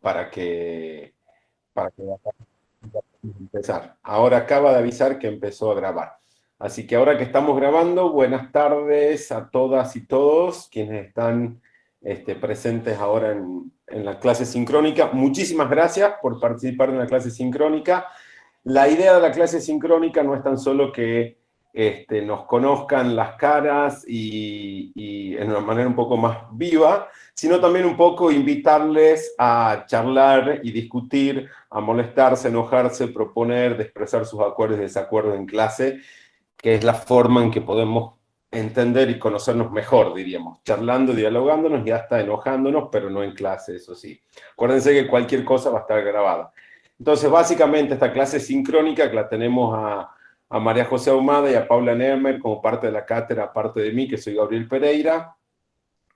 para que empezar. Ahora acaba de avisar que empezó a grabar. Así que ahora que estamos grabando, buenas tardes a todas y todos quienes están presentes ahora en la clase sincrónica. Muchísimas gracias por participar en la clase sincrónica. La idea de la clase sincrónica no es tan solo que nos conozcan las caras y en una manera un poco más viva, sino también un poco invitarles a charlar y discutir, a molestarse, enojarse, proponer, de expresar sus acuerdos y desacuerdos en clase, que es la forma en que podemos entender y conocernos mejor, diríamos, charlando, dialogándonos y hasta enojándonos, pero no en clase, eso sí. Acuérdense que cualquier cosa va a estar grabada. Entonces, básicamente, esta clase sincrónica que la tenemos a María José Ahumada y a Paula Nermer como parte de la cátedra, aparte de mí, que soy Gabriel Pereira.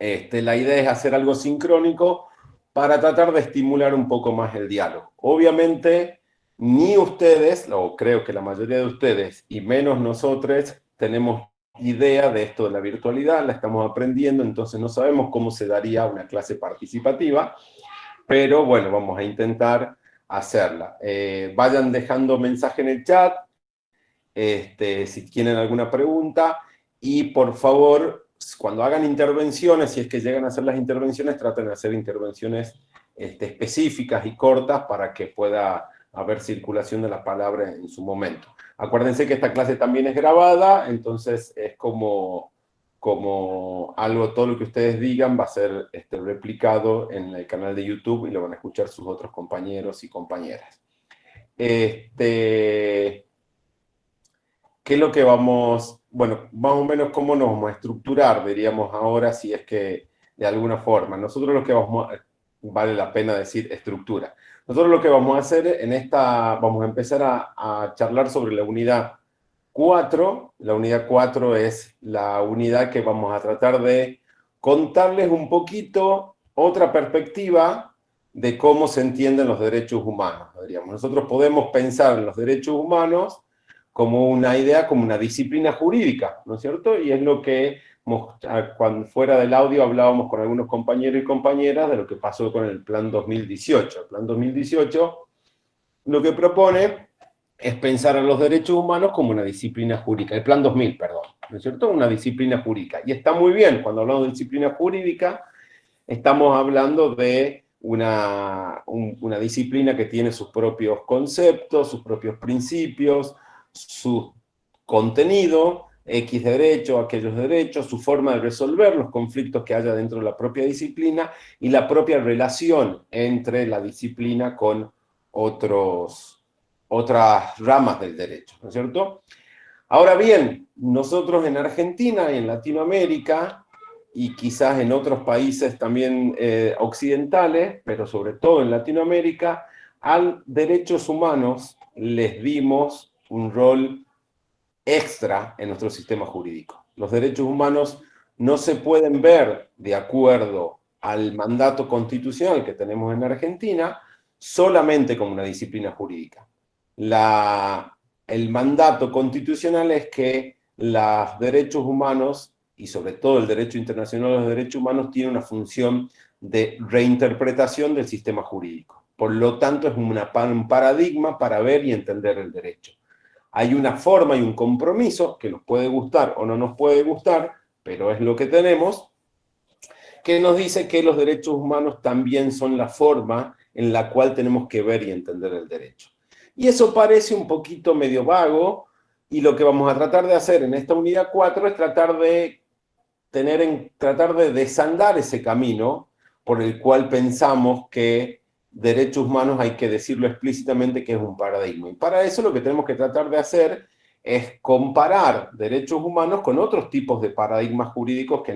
La idea es hacer algo sincrónico para tratar de estimular un poco más el diálogo. Obviamente, ni ustedes, o creo que la mayoría de ustedes, y menos nosotros, tenemos idea de esto de la virtualidad, la estamos aprendiendo, entonces no sabemos cómo se daría una clase participativa, pero bueno, vamos a intentar hacerla. Vayan dejando mensaje en el chat, si tienen alguna pregunta, y por favor, cuando hagan intervenciones, si es que llegan a hacer las intervenciones, traten de hacer intervenciones específicas y cortas para que pueda haber circulación de la palabra en su momento. Acuérdense que esta clase también es grabada, entonces es como algo, todo lo que ustedes digan va a ser replicado en el canal de YouTube y lo van a escuchar sus otros compañeros y compañeras. ¿Qué es lo que bueno, más o menos cómo nos vamos a estructurar, diríamos ahora, si es que de alguna forma? Nosotros lo que vale la pena decir estructura. Nosotros lo que vamos a hacer vamos a empezar a charlar sobre la unidad 4. La unidad 4 es la unidad que vamos a tratar de contarles un poquito otra perspectiva de cómo se entienden los derechos humanos, diríamos. Nosotros podemos pensar en los derechos humanos como una idea, como una disciplina jurídica, ¿no es cierto? Y es lo que, cuando fuera del audio hablábamos con algunos compañeros y compañeras de lo que pasó con el Plan 2018. El Plan 2018 lo que propone es pensar a los derechos humanos como una disciplina jurídica, el Plan 2000, perdón, ¿no es cierto? Una disciplina jurídica. Y está muy bien, cuando hablamos de disciplina jurídica, estamos hablando de una disciplina que tiene sus propios conceptos, sus propios principios, su contenido, X derechos, aquellos derechos, su forma de resolver los conflictos que haya dentro de la propia disciplina y la propia relación entre la disciplina con otras ramas del derecho, ¿no es cierto? Ahora bien, nosotros en Argentina y en Latinoamérica, y quizás en otros países también occidentales, pero sobre todo en Latinoamérica, a derechos humanos les dimos un rol extra en nuestro sistema jurídico. Los derechos humanos no se pueden ver de acuerdo al mandato constitucional que tenemos en Argentina solamente como una disciplina jurídica. El mandato constitucional es que los derechos humanos, y sobre todo el derecho internacional de los derechos humanos, tiene una función de reinterpretación del sistema jurídico. Por lo tanto, es un paradigma para ver y entender el derecho. Hay una forma y un compromiso que nos puede gustar o no nos puede gustar, pero es lo que tenemos, que nos dice que los derechos humanos también son la forma en la cual tenemos que ver y entender el derecho. Y eso parece un poquito medio vago, y lo que vamos a tratar de hacer en esta unidad 4 es tratar de desandar ese camino por el cual pensamos que derechos humanos hay que decirlo explícitamente que es un paradigma. Y para eso lo que tenemos que tratar de hacer es comparar derechos humanos con otros tipos de paradigmas jurídicos que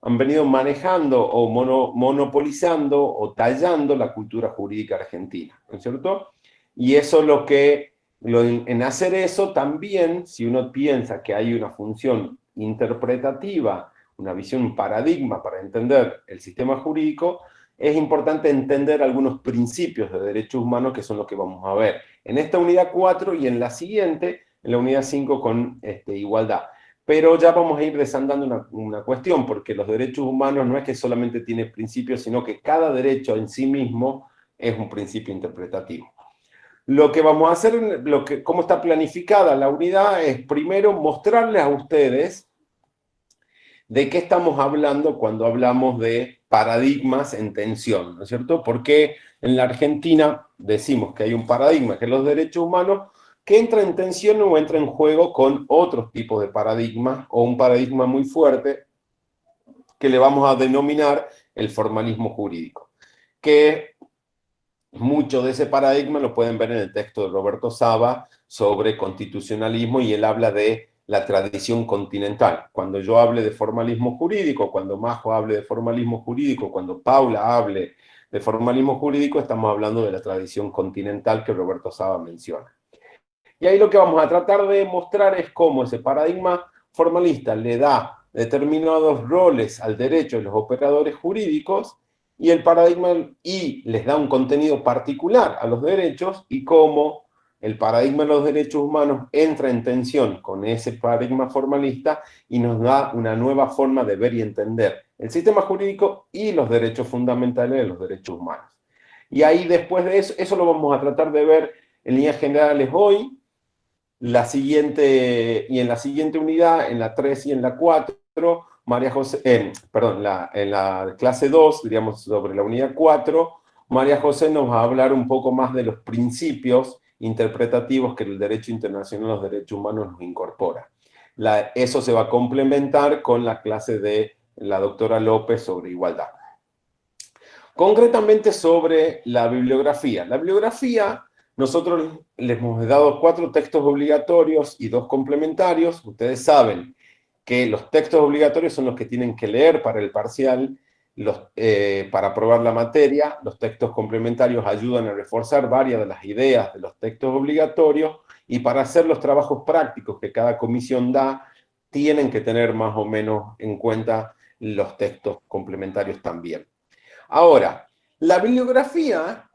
han venido manejando o monopolizando o tallando la cultura jurídica argentina, ¿no es cierto? Y eso en hacer eso también, si uno piensa que hay una función interpretativa, una visión, un paradigma para entender el sistema jurídico, es importante entender algunos principios de derechos humanos que son los que vamos a ver en esta unidad 4 y en la siguiente, en la unidad 5 con igualdad. Pero ya vamos a ir desandando una cuestión, porque los derechos humanos no es que solamente tienen principios, sino que cada derecho en sí mismo es un principio interpretativo. Lo que vamos a hacer, cómo está planificada la unidad, es primero mostrarles a ustedes de qué estamos hablando cuando hablamos de paradigmas en tensión, ¿no es cierto? Porque en la Argentina decimos que hay un paradigma, que es los derechos humanos, que entra en tensión o entra en juego con otros tipos de paradigmas, o un paradigma muy fuerte, que le vamos a denominar el formalismo jurídico, que mucho de ese paradigma lo pueden ver en el texto de Roberto Saba sobre constitucionalismo, y él habla de la tradición continental. Cuando yo hable de formalismo jurídico, cuando Majo hable de formalismo jurídico, cuando Paula hable de formalismo jurídico, estamos hablando de la tradición continental que Roberto Saba menciona. Y ahí lo que vamos a tratar de mostrar es cómo ese paradigma formalista le da determinados roles al derecho de los operadores jurídicos, y el paradigma les da un contenido particular a los derechos, y cómo el paradigma de los derechos humanos entra en tensión con ese paradigma formalista y nos da una nueva forma de ver y entender el sistema jurídico y los derechos fundamentales de los derechos humanos. Y ahí después de eso lo vamos a tratar de ver en líneas generales hoy. Y en la siguiente unidad, en la 3 y en la 4, María José, en la clase 2, diríamos sobre la unidad 4, María José nos va a hablar un poco más de los principios interpretativos que el derecho internacional, los derechos humanos nos incorpora. Eso se va a complementar con la clase de la doctora López sobre igualdad. Concretamente sobre la bibliografía. La bibliografía, nosotros les hemos dado 4 textos obligatorios y 2 complementarios. Ustedes saben que los textos obligatorios son los que tienen que leer para el parcial, para aprobar la materia. Los textos complementarios ayudan a reforzar varias de las ideas de los textos obligatorios, y para hacer los trabajos prácticos que cada comisión da, tienen que tener más o menos en cuenta los textos complementarios también. Ahora, la bibliografía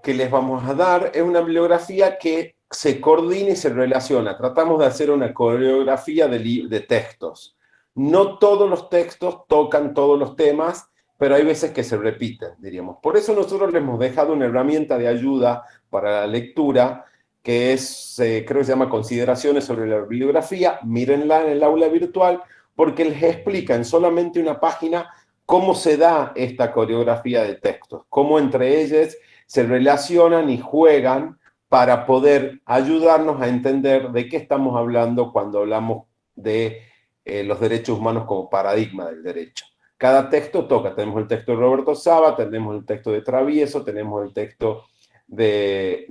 que les vamos a dar es una bibliografía que se coordina y se relaciona. Tratamos de hacer una coreografía de textos. No todos los textos tocan todos los temas, pero hay veces que se repiten, diríamos. Por eso nosotros les hemos dejado una herramienta de ayuda para la lectura, que es, creo que se llama Consideraciones sobre la bibliografía. Mírenla en el aula virtual, porque les explica en solamente una página cómo se da esta coreografía de textos, cómo entre ellos se relacionan y juegan para poder ayudarnos a entender de qué estamos hablando cuando hablamos de los derechos humanos como paradigma del derecho. Cada texto toca, tenemos el texto de Roberto Saba, tenemos el texto de Travieso, tenemos el texto de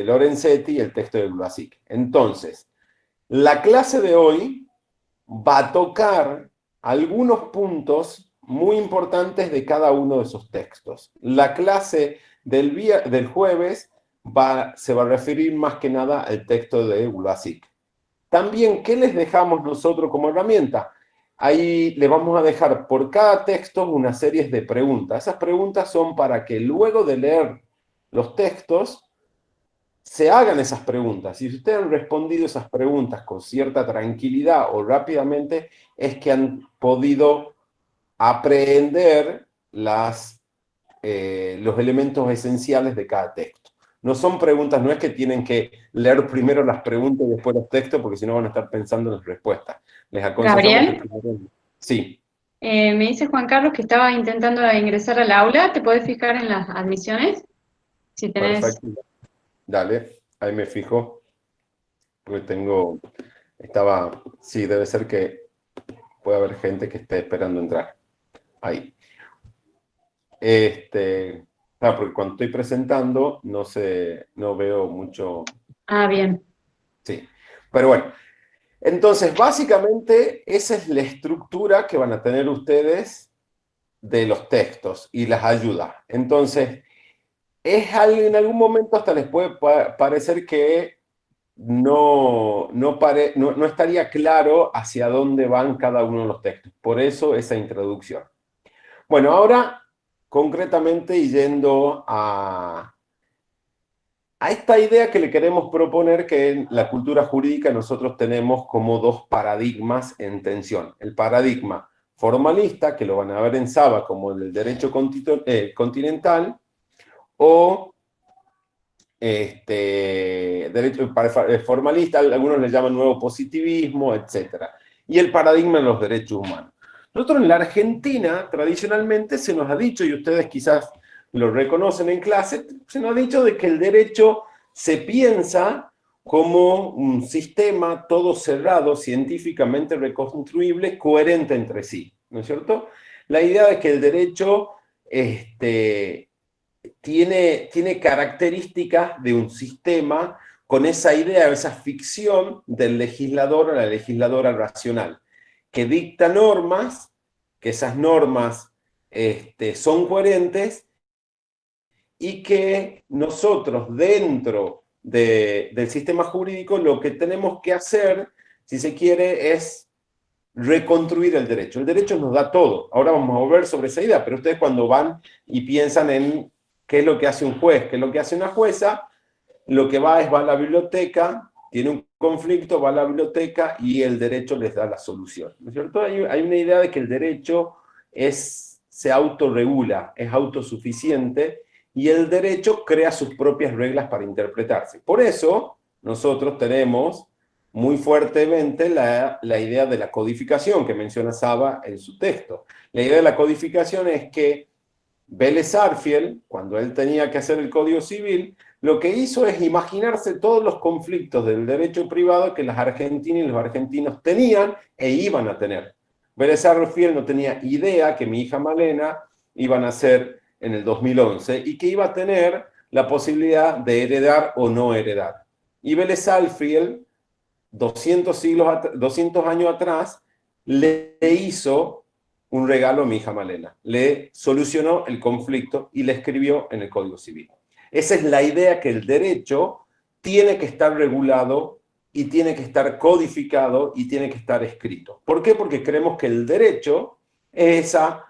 Lorenzetti y el texto de Blasic. Entonces, la clase de hoy va a tocar algunos puntos muy importantes de cada uno de esos textos. La clase del jueves se va a referir más que nada al texto de Blasic. También, ¿qué les dejamos nosotros como herramienta? Ahí le vamos a dejar por cada texto una serie de preguntas. Esas preguntas son para que luego de leer los textos se hagan esas preguntas. Y si ustedes han respondido esas preguntas con cierta tranquilidad o rápidamente, es que han podido aprender los elementos esenciales de cada texto. No son preguntas, no es que tienen que leer primero las preguntas y después los textos, porque si no van a estar pensando en las respuestas. Les aconsejamos que Gabriel, primero... Sí, me dice Juan Carlos que estaba intentando ingresar al aula. ¿Te podés fijar en las admisiones? Si tenés. perfecto. Dale, ahí me fijo, porque sí, debe ser que puede haber gente que esté esperando entrar. Ahí. Porque cuando estoy presentando no veo mucho. Ah, bien. Sí. Pero bueno, entonces básicamente esa es la estructura que van a tener ustedes de los textos y las ayudas. Entonces, en algún momento hasta les puede parecer que no estaría claro hacia dónde van cada uno de los textos. Por eso esa introducción. Bueno, ahora concretamente yendo a esta idea que le queremos proponer, que en la cultura jurídica nosotros tenemos como 2 paradigmas en tensión. El paradigma formalista, que lo van a ver en Saba como el derecho continental, o derecho formalista, algunos le llaman nuevo positivismo, etc. Y el paradigma de los derechos humanos. Nosotros en la Argentina, tradicionalmente, se nos ha dicho, y ustedes quizás lo reconocen en clase, se nos ha dicho de que el derecho se piensa como un sistema todo cerrado, científicamente reconstruible, coherente entre sí, ¿no es cierto? La idea de que el derecho tiene características de un sistema con esa idea, esa ficción del legislador o la legisladora racional, que dicta normas, que esas normas son coherentes y que nosotros dentro del sistema jurídico lo que tenemos que hacer, si se quiere, es reconstruir el derecho. El derecho nos da todo. Ahora vamos a volver sobre esa idea, pero ustedes cuando van y piensan en qué es lo que hace un juez, qué es lo que hace una jueza, lo que va es va a la biblioteca, tiene un conflicto, va a la biblioteca y el derecho les da la solución, ¿no es cierto? Hay una idea de que el derecho se autorregula, es autosuficiente y el derecho crea sus propias reglas para interpretarse. Por eso nosotros tenemos muy fuertemente la idea de la codificación que menciona Saba en su texto. La idea de la codificación es que Vélez Sarsfield, cuando él tenía que hacer el Código Civil, lo que hizo es imaginarse todos los conflictos del derecho privado que las argentinas y los argentinos tenían e iban a tener. Vélez Sarsfield no tenía idea que mi hija Malena iba a nacer en el 2011 y que iba a tener la posibilidad de heredar o no heredar. Y Vélez Sarsfield 200 años atrás, le hizo un regalo a mi hija Malena. Le solucionó el conflicto y le escribió en el Código Civil. Esa es la idea, que el derecho tiene que estar regulado y tiene que estar codificado y tiene que estar escrito. ¿Por qué? Porque creemos que el derecho es esa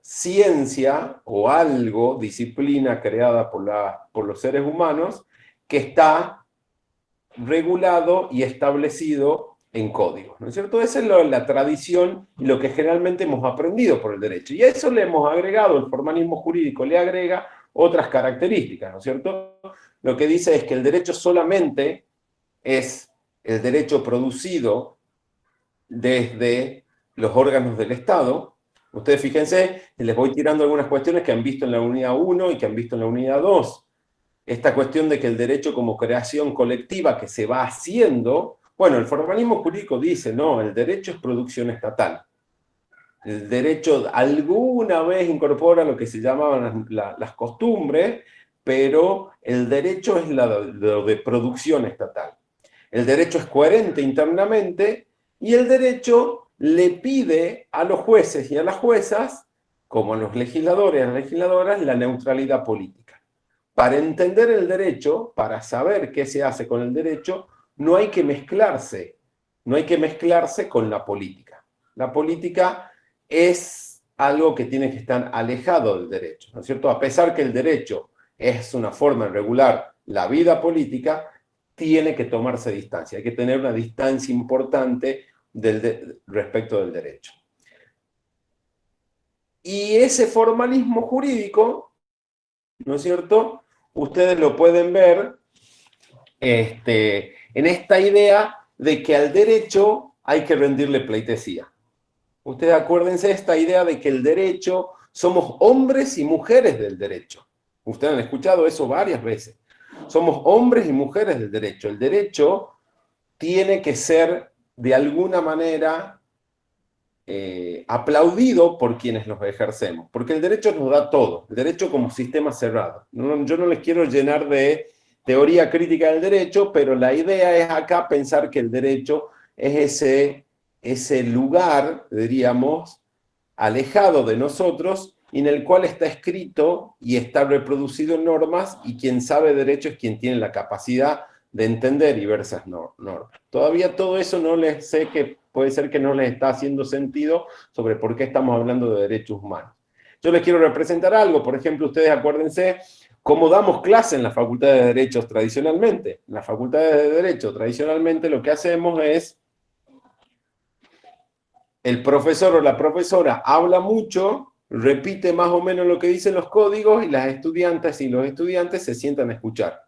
ciencia o algo, disciplina creada por los seres humanos, que está regulado y establecido en código, ¿no es cierto? Esa es la tradición y lo que generalmente hemos aprendido por el derecho. Y a eso le hemos agregado, el formalismo jurídico le agrega otras características, ¿no es cierto? Lo que dice es que el derecho solamente es el derecho producido desde los órganos del Estado. Ustedes fíjense, les voy tirando algunas cuestiones que han visto en la unidad 1 y que han visto en la unidad 2. Esta cuestión de que el derecho como creación colectiva que se va haciendo, bueno, el formalismo jurídico dice, no, el derecho es producción estatal. El derecho alguna vez incorpora lo que se llamaban las costumbres, pero el derecho es lo de producción estatal. El derecho es coherente internamente y el derecho le pide a los jueces y a las juezas, como a los legisladores y a las legisladoras, la neutralidad política. Para entender el derecho, para saber qué se hace con el derecho, no hay que mezclarse con la política. La política es algo que tiene que estar alejado del derecho, ¿no es cierto? A pesar que el derecho es una forma de regular la vida política, tiene que tomarse distancia, hay que tener una distancia importante respecto del derecho. Y ese formalismo jurídico, ¿no es cierto?, ustedes lo pueden ver en esta idea de que al derecho hay que rendirle pleitesía. Ustedes acuérdense de esta idea de que el derecho, somos hombres y mujeres del derecho. Ustedes han escuchado eso varias veces. Somos hombres y mujeres del derecho. El derecho tiene que ser de alguna manera aplaudido por quienes los ejercemos, porque el derecho nos da todo, el derecho como sistema cerrado. Yo no les quiero llenar de teoría crítica del derecho, pero la idea es acá pensar que el derecho es ese lugar, diríamos, alejado de nosotros, y en el cual está escrito y está reproducido en normas, y quien sabe derecho es quien tiene la capacidad de entender y ver esas normas. Todavía todo eso no les sé, que puede ser que no les está haciendo sentido sobre por qué estamos hablando de derechos humanos. Yo les quiero representar algo. Por ejemplo, ustedes acuérdense cómo damos clase en las facultades de Derechos tradicionalmente. En las facultades de Derecho tradicionalmente lo que hacemos es el profesor o la profesora habla mucho, repite más o menos lo que dicen los códigos y las estudiantes y los estudiantes se sientan a escuchar.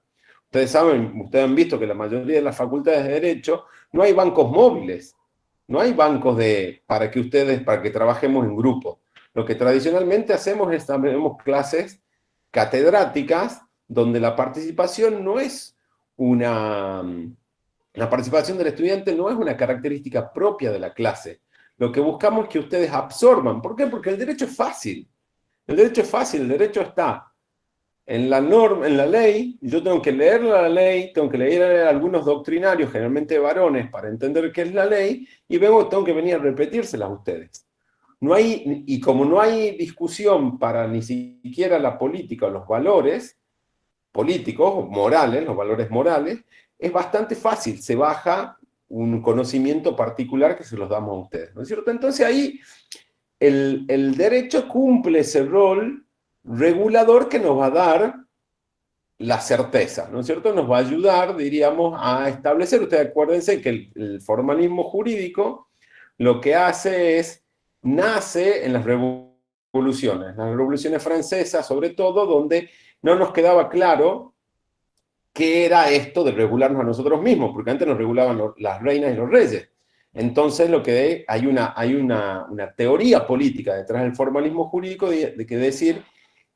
Ustedes saben, ustedes han visto que la mayoría de las facultades de Derecho no hay bancos móviles, no hay bancos para que trabajemos en grupo. Lo que tradicionalmente hacemos es tenemos clases catedráticas donde la participación no es la participación del estudiante no es una característica propia de la clase. Lo que buscamos es que ustedes absorban. ¿Por qué? Porque el derecho es fácil. El derecho es fácil, el derecho está en la norma, en la ley. Yo tengo que leer la ley, tengo que leer algunos doctrinarios, generalmente varones, para entender qué es la ley, y luego tengo que venir a repetírselas a ustedes. Y como no hay discusión para ni siquiera la política o los valores políticos, morales, los valores morales, es bastante fácil, se baja un conocimiento particular que se los damos a ustedes, ¿no es cierto? Entonces ahí el derecho cumple ese rol regulador que nos va a dar la certeza, ¿no es cierto? Nos va a ayudar, diríamos, a establecer, ustedes acuérdense que el formalismo jurídico lo que hace es, nace en las revoluciones francesas sobre todo, donde no nos quedaba claro qué era esto de regularnos a nosotros mismos, porque antes nos regulaban las reinas y los reyes. Entonces hay una teoría política detrás del formalismo jurídico de que decir,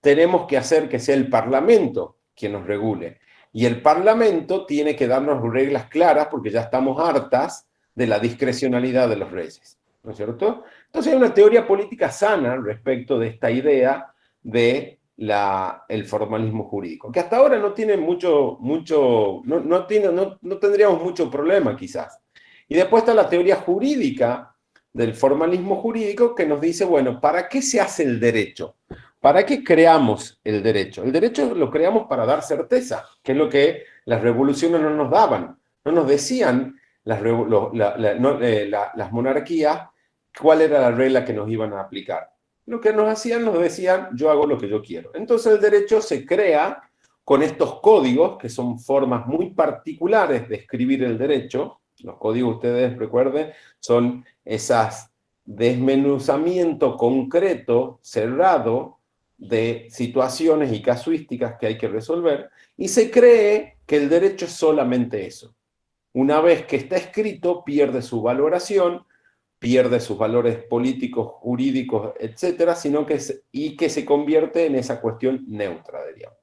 tenemos que hacer que sea el Parlamento quien nos regule. Y el Parlamento tiene que darnos reglas claras porque ya estamos hartas de la discrecionalidad de los reyes, ¿no es cierto? Entonces hay una teoría política sana respecto de esta idea de el formalismo jurídico, que hasta ahora no tiene no tendríamos mucho problema quizás. Y después está la teoría jurídica del formalismo jurídico que nos dice, bueno, ¿para qué se hace el derecho? ¿Para qué creamos el derecho? El derecho lo creamos para dar certeza, que es lo que las revoluciones no nos daban. No nos decían las monarquías cuál era la regla que nos iban a aplicar. Lo que nos decían, yo hago lo que yo quiero. Entonces el derecho se crea con estos códigos, que son formas muy particulares de escribir el derecho. Los códigos, ustedes recuerden, son esas desmenuzamiento concreto, cerrado, de situaciones y casuísticas que hay que resolver, y se cree que el derecho es solamente eso. Una vez que está escrito, pierde su valoración, pierde sus valores políticos, jurídicos, etcétera, que se convierte en esa cuestión neutra, diríamos.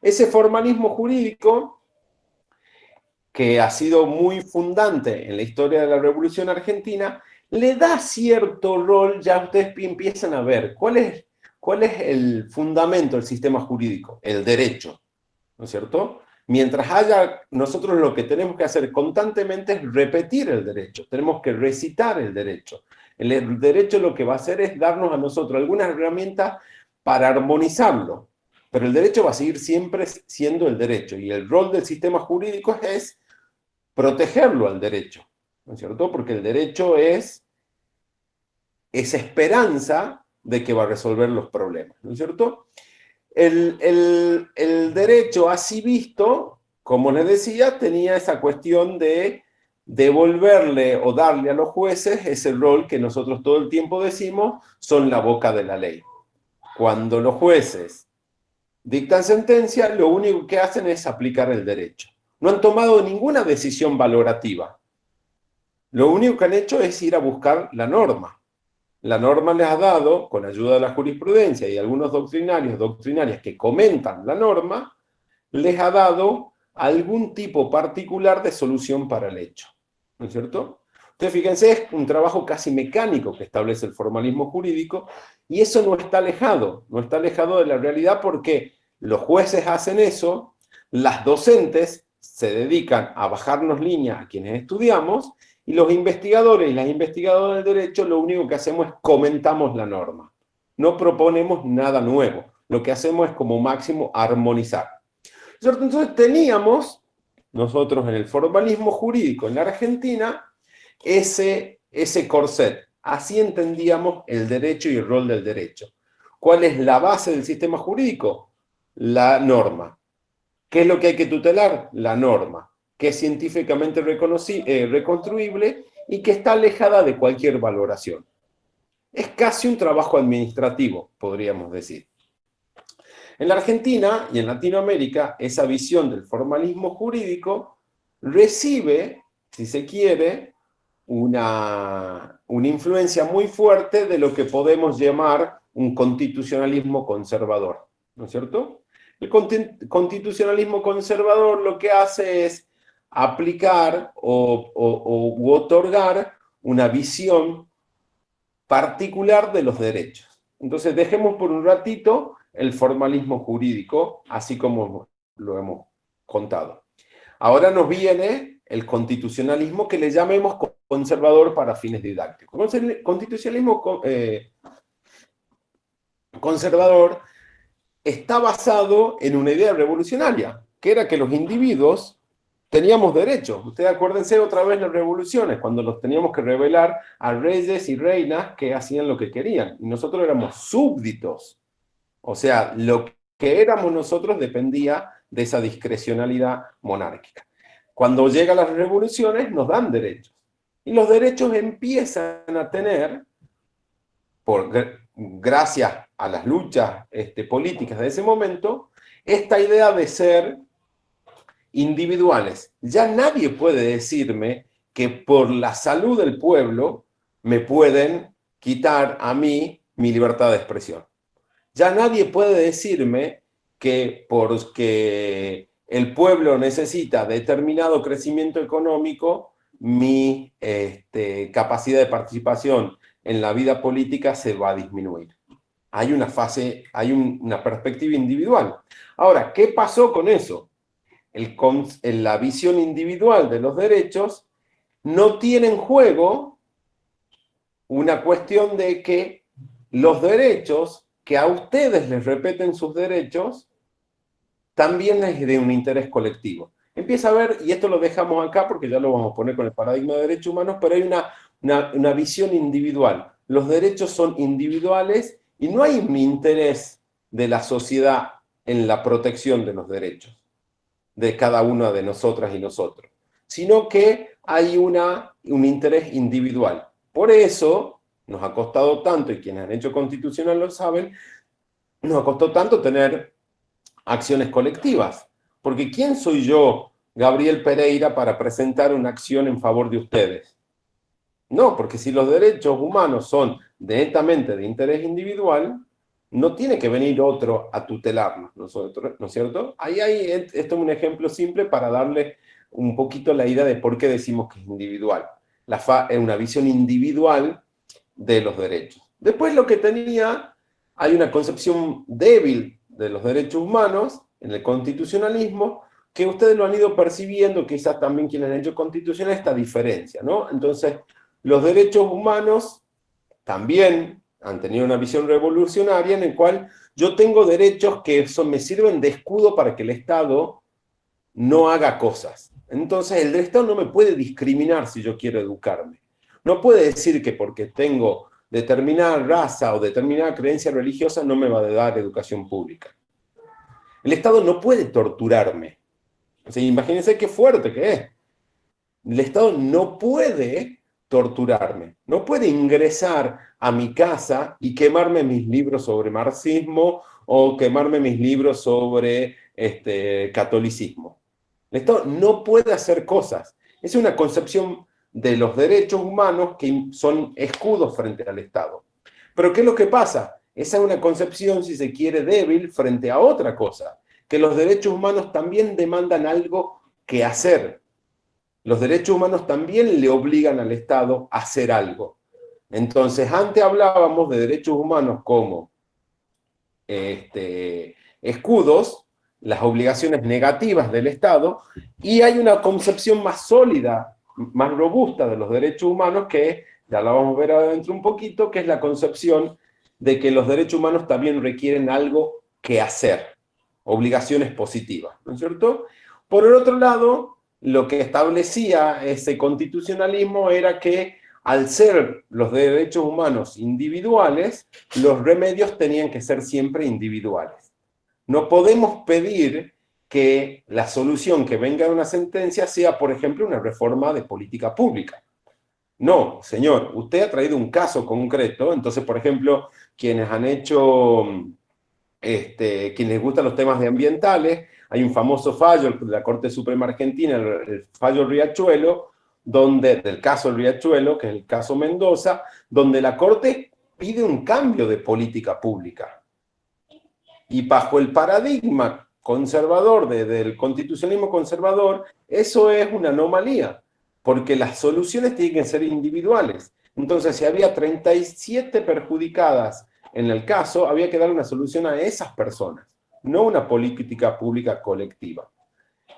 Ese formalismo jurídico, que ha sido muy fundante en la historia de la Revolución Argentina, le da cierto rol, ya ustedes empiezan a ver, ¿cuál es el fundamento del sistema jurídico? El derecho, ¿no es cierto? Mientras nosotros lo que tenemos que hacer constantemente es repetir el derecho, tenemos que recitar el derecho. El derecho lo que va a hacer es darnos a nosotros algunas herramientas para armonizarlo, pero el derecho va a seguir siempre siendo el derecho, y el rol del sistema jurídico es protegerlo al derecho, ¿no es cierto? Porque el derecho es esa esperanza de que va a resolver los problemas, ¿no es cierto? El derecho así visto, como les decía, tenía esa cuestión de devolverle o darle a los jueces ese rol que nosotros todo el tiempo decimos son la boca de la ley. Cuando los jueces dictan sentencia, lo único que hacen es aplicar el derecho. No han tomado ninguna decisión valorativa. Lo único que han hecho es ir a buscar la norma. La norma les ha dado, con ayuda de la jurisprudencia y algunos doctrinarias que comentan la norma, les ha dado algún tipo particular de solución para el hecho. ¿No es cierto? Entonces, fíjense, es un trabajo casi mecánico que establece el formalismo jurídico, y eso no está alejado de la realidad, porque los jueces hacen eso, las docentes se dedican a bajarnos línea a quienes estudiamos, y los investigadores y las investigadoras del derecho lo único que hacemos es comentamos la norma. No proponemos nada nuevo. Lo que hacemos es como máximo armonizar. Entonces teníamos nosotros en el formalismo jurídico en la Argentina ese corset. Así entendíamos el derecho y el rol del derecho. ¿Cuál es la base del sistema jurídico? La norma. ¿Qué es lo que hay que tutelar? La norma, que es científicamente reconstruible y que está alejada de cualquier valoración. Es casi un trabajo administrativo, podríamos decir. En la Argentina y en Latinoamérica, esa visión del formalismo jurídico recibe, si se quiere, una influencia muy fuerte de lo que podemos llamar un constitucionalismo conservador, ¿no es cierto? El constitucionalismo conservador lo que hace es aplicar u otorgar una visión particular de los derechos. Entonces dejemos por un ratito el formalismo jurídico, así como lo hemos contado. Ahora nos viene el constitucionalismo que le llamemos conservador para fines didácticos. El constitucionalismo conservador está basado en una idea revolucionaria, que era que los individuos teníamos derechos. Ustedes acuérdense otra vez las revoluciones, cuando los teníamos que revelar a reyes y reinas que hacían lo que querían. Y nosotros éramos súbditos. O sea, lo que éramos nosotros dependía de esa discrecionalidad monárquica. Cuando llegan las revoluciones nos dan derechos. Y los derechos empiezan a tener, gracias a las luchas políticas de ese momento, esta idea de ser individuales. Ya nadie puede decirme que por la salud del pueblo me pueden quitar a mí mi libertad de expresión. Ya nadie puede decirme que porque el pueblo necesita determinado crecimiento económico, mi capacidad de participación en la vida política se va a disminuir. Hay una fase, hay una perspectiva individual. Ahora, ¿qué pasó con eso? La visión individual de los derechos no tiene en juego una cuestión de que los derechos, que a ustedes les repeten sus derechos, también es de un interés colectivo. Empieza a ver, y esto lo dejamos acá porque ya lo vamos a poner con el paradigma de derechos humanos, pero hay una visión individual. Los derechos son individuales y no hay un interés de la sociedad en la protección de los derechos de cada una de nosotras y nosotros, sino que hay un interés individual. Por eso nos ha costado tanto, y quienes han hecho constitucional lo saben, nos ha costado tanto tener acciones colectivas. Porque ¿quién soy yo, Gabriel Pereira, para presentar una acción en favor de ustedes? No, porque si los derechos humanos son netamente de interés individual, no tiene que venir otro a tutelarnos, ¿no es cierto? Esto es un ejemplo simple para darle un poquito la idea de por qué decimos que es individual. Es una visión individual de los derechos. Después lo que hay una concepción débil de los derechos humanos en el constitucionalismo, que ustedes lo han ido percibiendo, quizás también quienes han hecho constitución, esta diferencia, ¿no? Entonces, los derechos humanos también han tenido una visión revolucionaria en la cual yo tengo derechos que me sirven de escudo para que el Estado no haga cosas. Entonces, el Estado no me puede discriminar si yo quiero educarme. No puede decir que porque tengo determinada raza o determinada creencia religiosa no me va a dar educación pública. El Estado no puede torturarme. O sea, imagínense qué fuerte que es. El Estado no puede torturarme, no puede ingresar a mi casa y quemarme mis libros sobre marxismo o quemarme mis libros sobre catolicismo. El Estado no puede hacer cosas. Es una concepción de los derechos humanos que son escudos frente al Estado. Pero ¿qué es lo que pasa? Esa es una concepción, si se quiere, débil frente a otra cosa, que los derechos humanos también demandan algo que hacer. Los derechos humanos también le obligan al Estado a hacer algo. Entonces, antes hablábamos de derechos humanos como escudos, las obligaciones negativas del Estado, y hay una concepción más sólida, más robusta de los derechos humanos que, ya la vamos a ver adentro un poquito, que es la concepción de que los derechos humanos también requieren algo que hacer, obligaciones positivas, ¿no es cierto? Por el otro lado, lo que establecía ese constitucionalismo era que al ser los derechos humanos individuales, los remedios tenían que ser siempre individuales. No podemos pedir que la solución que venga de una sentencia sea, por ejemplo, una reforma de política pública. No, señor, usted ha traído un caso concreto, entonces, por ejemplo, quienes han hecho, quienes gustan los temas de ambientales, hay un famoso fallo de la Corte Suprema Argentina, el fallo Riachuelo, del caso Riachuelo, que es el caso Mendoza, donde la Corte pide un cambio de política pública. Y bajo el paradigma conservador, del constitucionalismo conservador, eso es una anomalía, porque las soluciones tienen que ser individuales. Entonces, si había 37 perjudicadas en el caso, había que dar una solución a esas personas, no una política pública colectiva.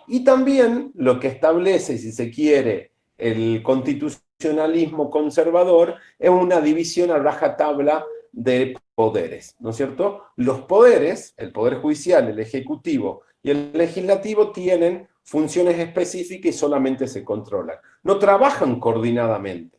Y también lo que establece, si se quiere, el constitucionalismo conservador es una división a rajatabla de poderes, ¿no es cierto? Los poderes, el poder judicial, el ejecutivo y el legislativo tienen funciones específicas y solamente se controlan. No trabajan coordinadamente.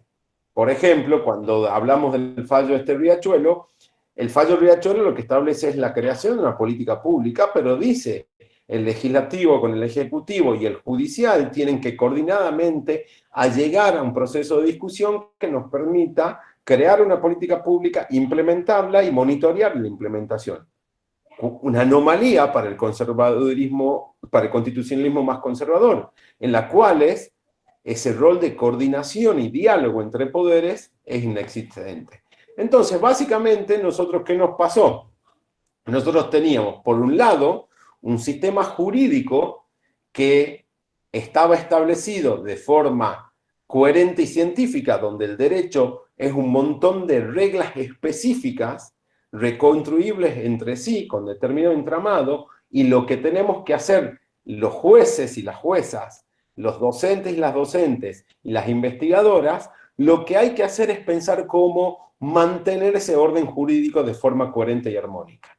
Por ejemplo, cuando hablamos del fallo de Riachuelo, el fallo Riachuelo lo que establece es la creación de una política pública, pero dice el legislativo con el ejecutivo y el judicial tienen que coordinadamente llegar a un proceso de discusión que nos permita crear una política pública, implementarla y monitorear la implementación. Una anomalía para el conservadurismo, para el constitucionalismo más conservador, en la cual ese rol de coordinación y diálogo entre poderes es inexistente. Entonces, básicamente, nosotros, ¿qué nos pasó? Nosotros teníamos, por un lado, un sistema jurídico que estaba establecido de forma coherente y científica, donde el derecho es un montón de reglas específicas, reconstruibles entre sí, con determinado entramado, y lo que tenemos que hacer los jueces y las juezas, los docentes y las docentes, y las investigadoras, lo que hay que hacer es pensar cómo mantener ese orden jurídico de forma coherente y armónica.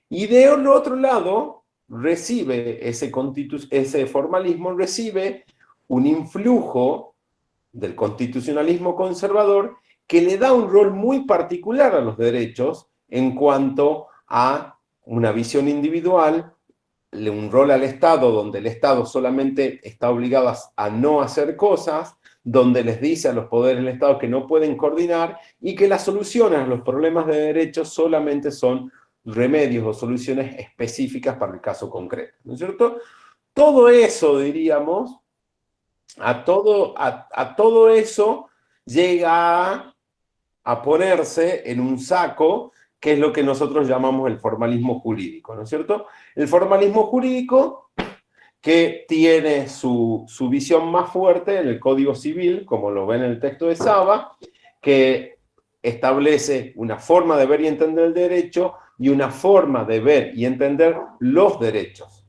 Y de otro lado, ese formalismo recibe un influjo del constitucionalismo conservador que le da un rol muy particular a los derechos en cuanto a una visión individual, un rol al Estado donde el Estado solamente está obligado a no hacer cosas, donde les dice a los poderes del Estado que no pueden coordinar y que las soluciones a los problemas de derechos solamente son remedios o soluciones específicas para el caso concreto, ¿no es cierto? Todo eso, diríamos, a todo eso llega a ponerse en un saco, que es lo que nosotros llamamos el formalismo jurídico, ¿no es cierto? El formalismo jurídico que tiene su visión más fuerte en el Código Civil, como lo ven en el texto de Saba, que establece una forma de ver y entender el derecho y una forma de ver y entender los derechos.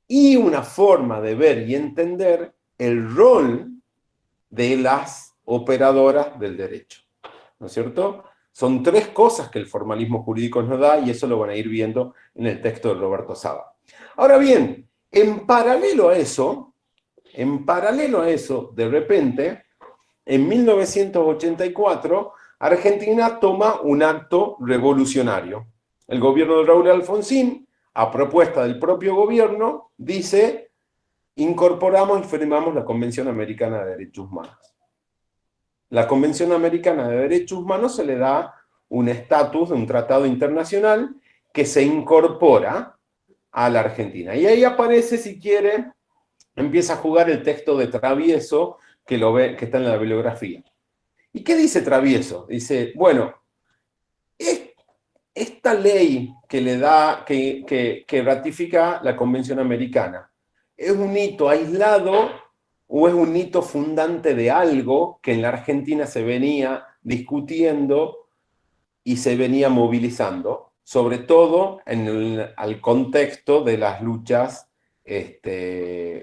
Y una forma de ver y entender el rol de las operadoras del derecho, ¿no es cierto? Son tres cosas que el formalismo jurídico nos da y eso lo van a ir viendo en el texto de Roberto Saba. Ahora bien, en paralelo a eso, de repente, en 1984, Argentina toma un acto revolucionario. El gobierno de Raúl Alfonsín, a propuesta del propio gobierno, dice: incorporamos y firmamos la Convención Americana de Derechos Humanos. La Convención Americana de Derechos Humanos se le da un estatus de un tratado internacional que se incorpora a la Argentina. Y ahí aparece, si quiere, empieza a jugar el texto de Travieso, que está en la bibliografía. ¿Y qué dice Travieso? Dice, bueno, esta ley que ratifica la Convención Americana, ¿es un hito aislado o es un hito fundante de algo que en la Argentina se venía discutiendo y se venía movilizando, sobre todo al contexto de las luchas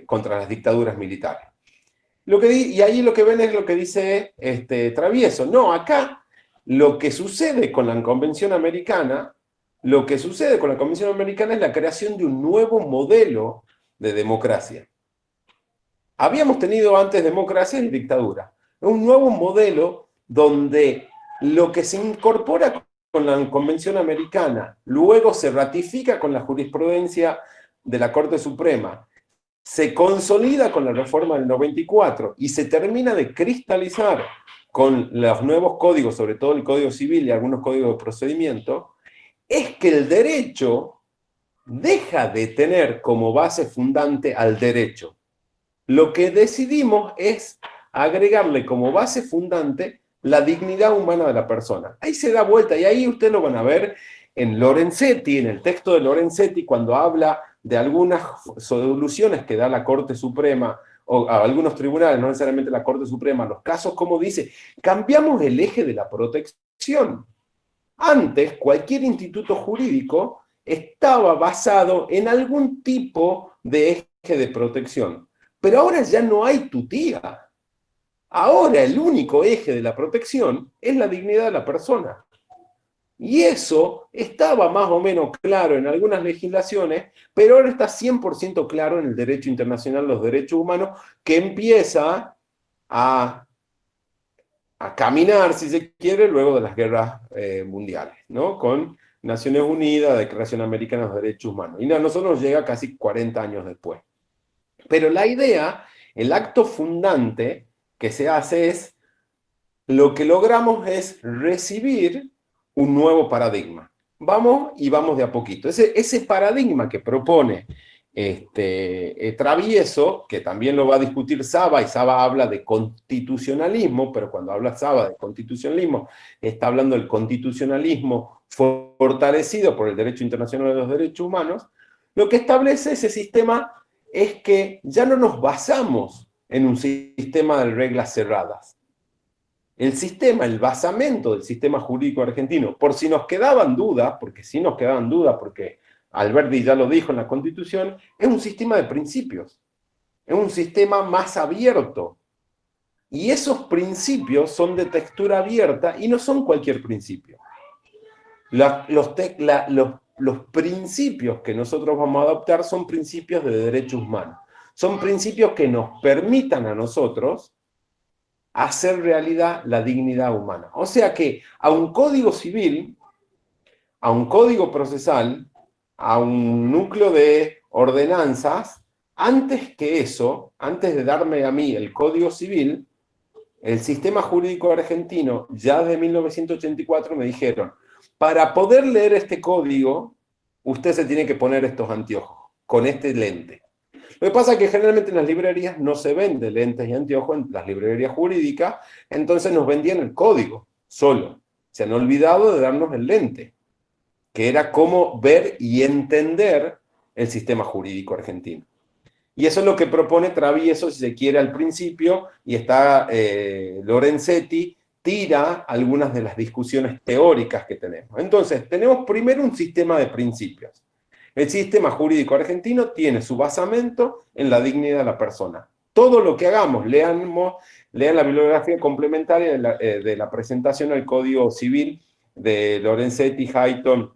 contra las dictaduras militares? Y ahí lo que ven es lo que dice Travieso. No, acá lo que sucede con la Convención Americana, es la creación de un nuevo modelo de democracia. Habíamos tenido antes democracia y dictadura. Es un nuevo modelo donde lo que se incorpora con la Convención Americana, luego se ratifica con la jurisprudencia de la Corte Suprema, se consolida con la reforma del 94 y se termina de cristalizar con los nuevos códigos, sobre todo el Código Civil y algunos códigos de procedimiento, es que el derecho deja de tener como base fundante al derecho. Lo que decidimos es agregarle como base fundante la dignidad humana de la persona. Ahí se da vuelta y ahí ustedes lo van a ver en Lorenzetti, en el texto de Lorenzetti, cuando habla de algunas soluciones que da la Corte Suprema o a algunos tribunales, no necesariamente la Corte Suprema, los casos, como dice, cambiamos el eje de la protección. Antes, cualquier instituto jurídico estaba basado en algún tipo de eje de protección. Pero ahora ya no hay tutía. Ahora el único eje de la protección es la dignidad de la persona. Y eso estaba más o menos claro en algunas legislaciones, pero ahora está 100% claro en el derecho internacional, los derechos humanos, que empieza a caminar, si se quiere, luego de las guerras mundiales, ¿no? Con Naciones Unidas, Declaración Americana de los Derechos Humanos. Y a nosotros nos llega casi 40 años después. Pero la idea, el acto fundante que se hace es, lo que logramos es recibir un nuevo paradigma. Vamos y vamos de a poquito. Ese paradigma que propone Travieso, que también lo va a discutir Saba, y Saba habla de constitucionalismo, pero cuando habla Saba de constitucionalismo, está hablando del constitucionalismo fortalecido por el derecho internacional de los derechos humanos. Lo que establece ese sistema es que ya no nos basamos en un sistema de reglas cerradas. El sistema, el basamento del sistema jurídico argentino, por si nos quedaban dudas, porque sí nos quedaban dudas, porque Alberti ya lo dijo en la Constitución, es un sistema de principios, es un sistema más abierto. Y esos principios son de textura abierta y no son cualquier principio. Los principios que nosotros vamos a adoptar son principios de derechos humanos. Son principios que nos permitan a nosotros hacer realidad la dignidad humana. O sea que a un código civil, a un código procesal, a un núcleo de ordenanzas, antes que eso, antes de darme a mí el código civil, el sistema jurídico argentino, ya desde 1984 me dijeron, para poder leer este código, usted se tiene que poner estos anteojos, con este lente. Lo que pasa es que generalmente en las librerías no se venden lentes y anteojos, en las librerías jurídicas, entonces nos vendían el código solo. Se han olvidado de darnos el lente, que era cómo ver y entender el sistema jurídico argentino. Y eso es lo que propone Travieso, si se quiere, al principio, y está Lorenzetti, tira algunas de las discusiones teóricas que tenemos. Entonces, tenemos primero un sistema de principios. El sistema jurídico argentino tiene su basamento en la dignidad de la persona. Todo lo que hagamos, lean la bibliografía complementaria de la presentación al Código Civil de Lorenzetti, Hayton,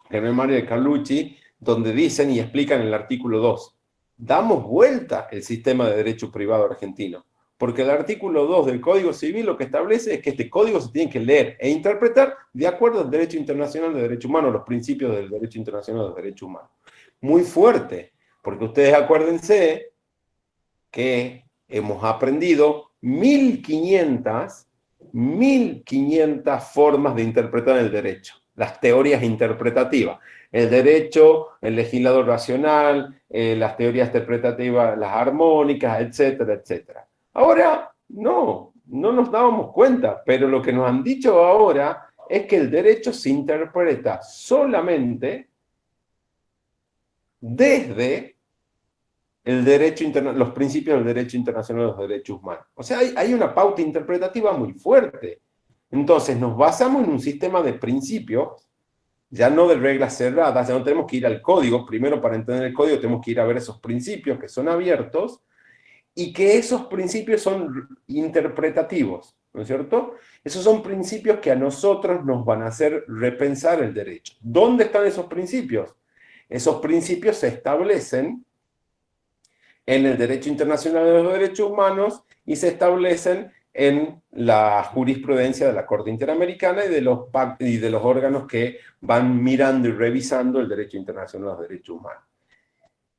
Germán Mario de Carlucci, donde dicen y explican en el artículo 2, damos vuelta el sistema de derecho privado argentino, porque el artículo 2 del Código Civil lo que establece es que este código se tiene que leer e interpretar de acuerdo al derecho internacional de derechos humanos, los principios del derecho internacional de los derechos humanos. Muy fuerte, porque ustedes acuérdense que hemos aprendido 1500 formas de interpretar el derecho, las teorías interpretativas. El derecho, el legislador racional, las teorías interpretativas, las armónicas, etcétera, etcétera. Ahora, no nos dábamos cuenta, pero lo que nos han dicho ahora es que el derecho se interpreta solamente desde el derecho los principios del derecho internacional de los derechos humanos. O sea, hay una pauta interpretativa muy fuerte. Entonces, nos basamos en un sistema de principios, ya no de reglas cerradas, ya no tenemos que ir al código. Primero, para entender el código, tenemos que ir a ver esos principios que son abiertos, y que esos principios son interpretativos, ¿no es cierto? Esos son principios que a nosotros nos van a hacer repensar el derecho. ¿Dónde están esos principios? Esos principios se establecen en el derecho internacional de los derechos humanos y se establecen en la jurisprudencia de la Corte Interamericana y de los órganos que van mirando y revisando el derecho internacional de los derechos humanos.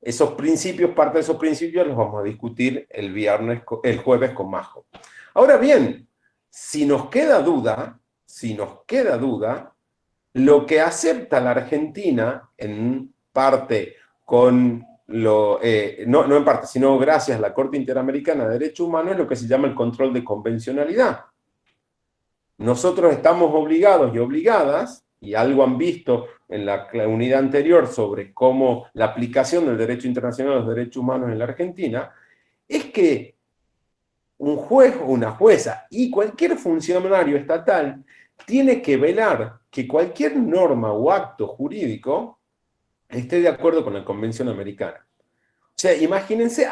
Esos principios, parte de esos principios los vamos a discutir el jueves con Majo. Ahora bien, si nos queda duda, lo que acepta la Argentina, en parte con no en parte, sino gracias a la Corte Interamericana de Derechos Humanos, es lo que se llama el control de convencionalidad. Nosotros estamos obligados y obligadas, y algo han visto en la unidad anterior sobre cómo la aplicación del derecho internacional a los derechos humanos en la Argentina, es que un juez o una jueza y cualquier funcionario estatal tiene que velar que cualquier norma o acto jurídico esté de acuerdo con la Convención Americana. O sea, imagínense,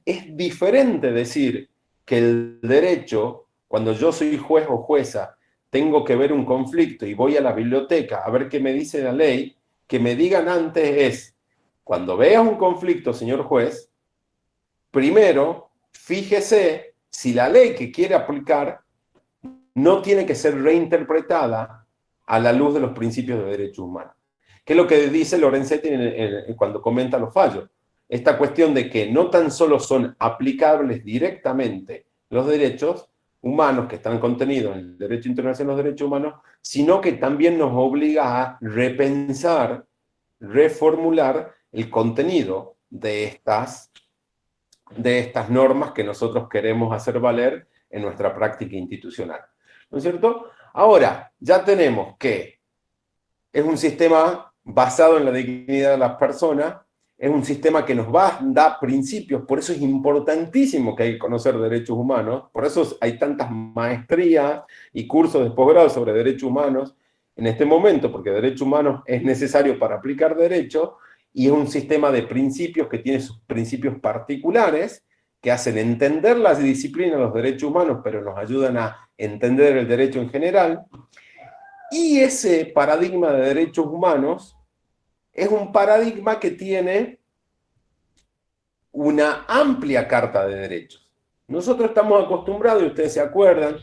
es diferente decir que el derecho, cuando yo soy juez o jueza, tengo que ver un conflicto y voy a la biblioteca a ver qué me dice la ley, que me digan antes es, cuando veas un conflicto, señor juez, primero, fíjese si la ley que quiere aplicar no tiene que ser reinterpretada a la luz de los principios de derechos humanos. ¿Qué es lo que dice Lorenzetti cuando comenta los fallos? Esta cuestión de que no tan solo son aplicables directamente los derechos humanos que están contenidos en el derecho internacional de los derechos humanos, sino que también nos obliga a repensar, reformular el contenido de estas normas que nosotros queremos hacer valer en nuestra práctica institucional. ¿No es cierto? Ahora, ya tenemos que es un sistema basado en la dignidad de las personas, es un sistema que nos da principios, por eso es importantísimo que hay que conocer derechos humanos, por eso hay tantas maestrías y cursos de posgrado sobre derechos humanos en este momento, porque derechos humanos es necesario para aplicar derecho, y es un sistema de principios que tiene sus principios particulares, que hacen entender las disciplinas de los derechos humanos, pero nos ayudan a entender el derecho en general. Y ese paradigma de derechos humanos es un paradigma que tiene una amplia carta de derechos. Nosotros estamos acostumbrados, y ustedes se acuerdan,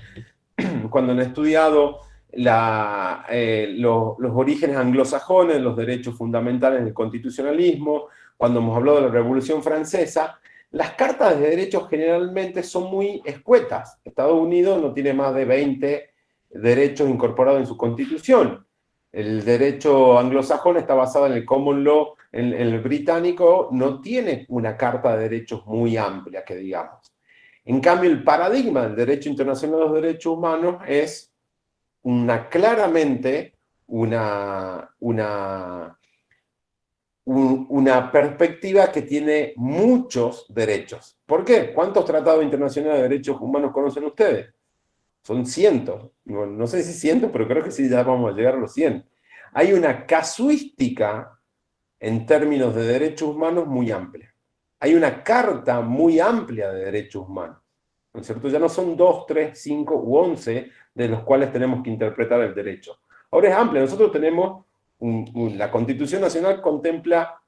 cuando han estudiado los orígenes anglosajones, los derechos fundamentales del constitucionalismo, cuando hemos hablado de la Revolución Francesa, las cartas de derechos generalmente son muy escuetas. Estados Unidos no tiene más de 20 derechos incorporados en su constitución. El derecho anglosajón está basado en el common law, en el británico no tiene una carta de derechos muy amplia, que digamos. En cambio, el paradigma del derecho internacional de los derechos humanos es claramente una perspectiva que tiene muchos derechos. ¿Por qué? ¿Cuántos tratados internacionales de derechos humanos conocen ustedes? Son cientos. Bueno, no sé si cientos, pero creo que sí, ya vamos a llegar a los 100. Hay una casuística en términos de derechos humanos muy amplia. Hay una carta muy amplia de derechos humanos. ¿No es cierto? Ya no son 2, 3, 5 u 11 de los cuales tenemos que interpretar el derecho. Ahora es amplia. Nosotros tenemos, la Constitución Nacional contempla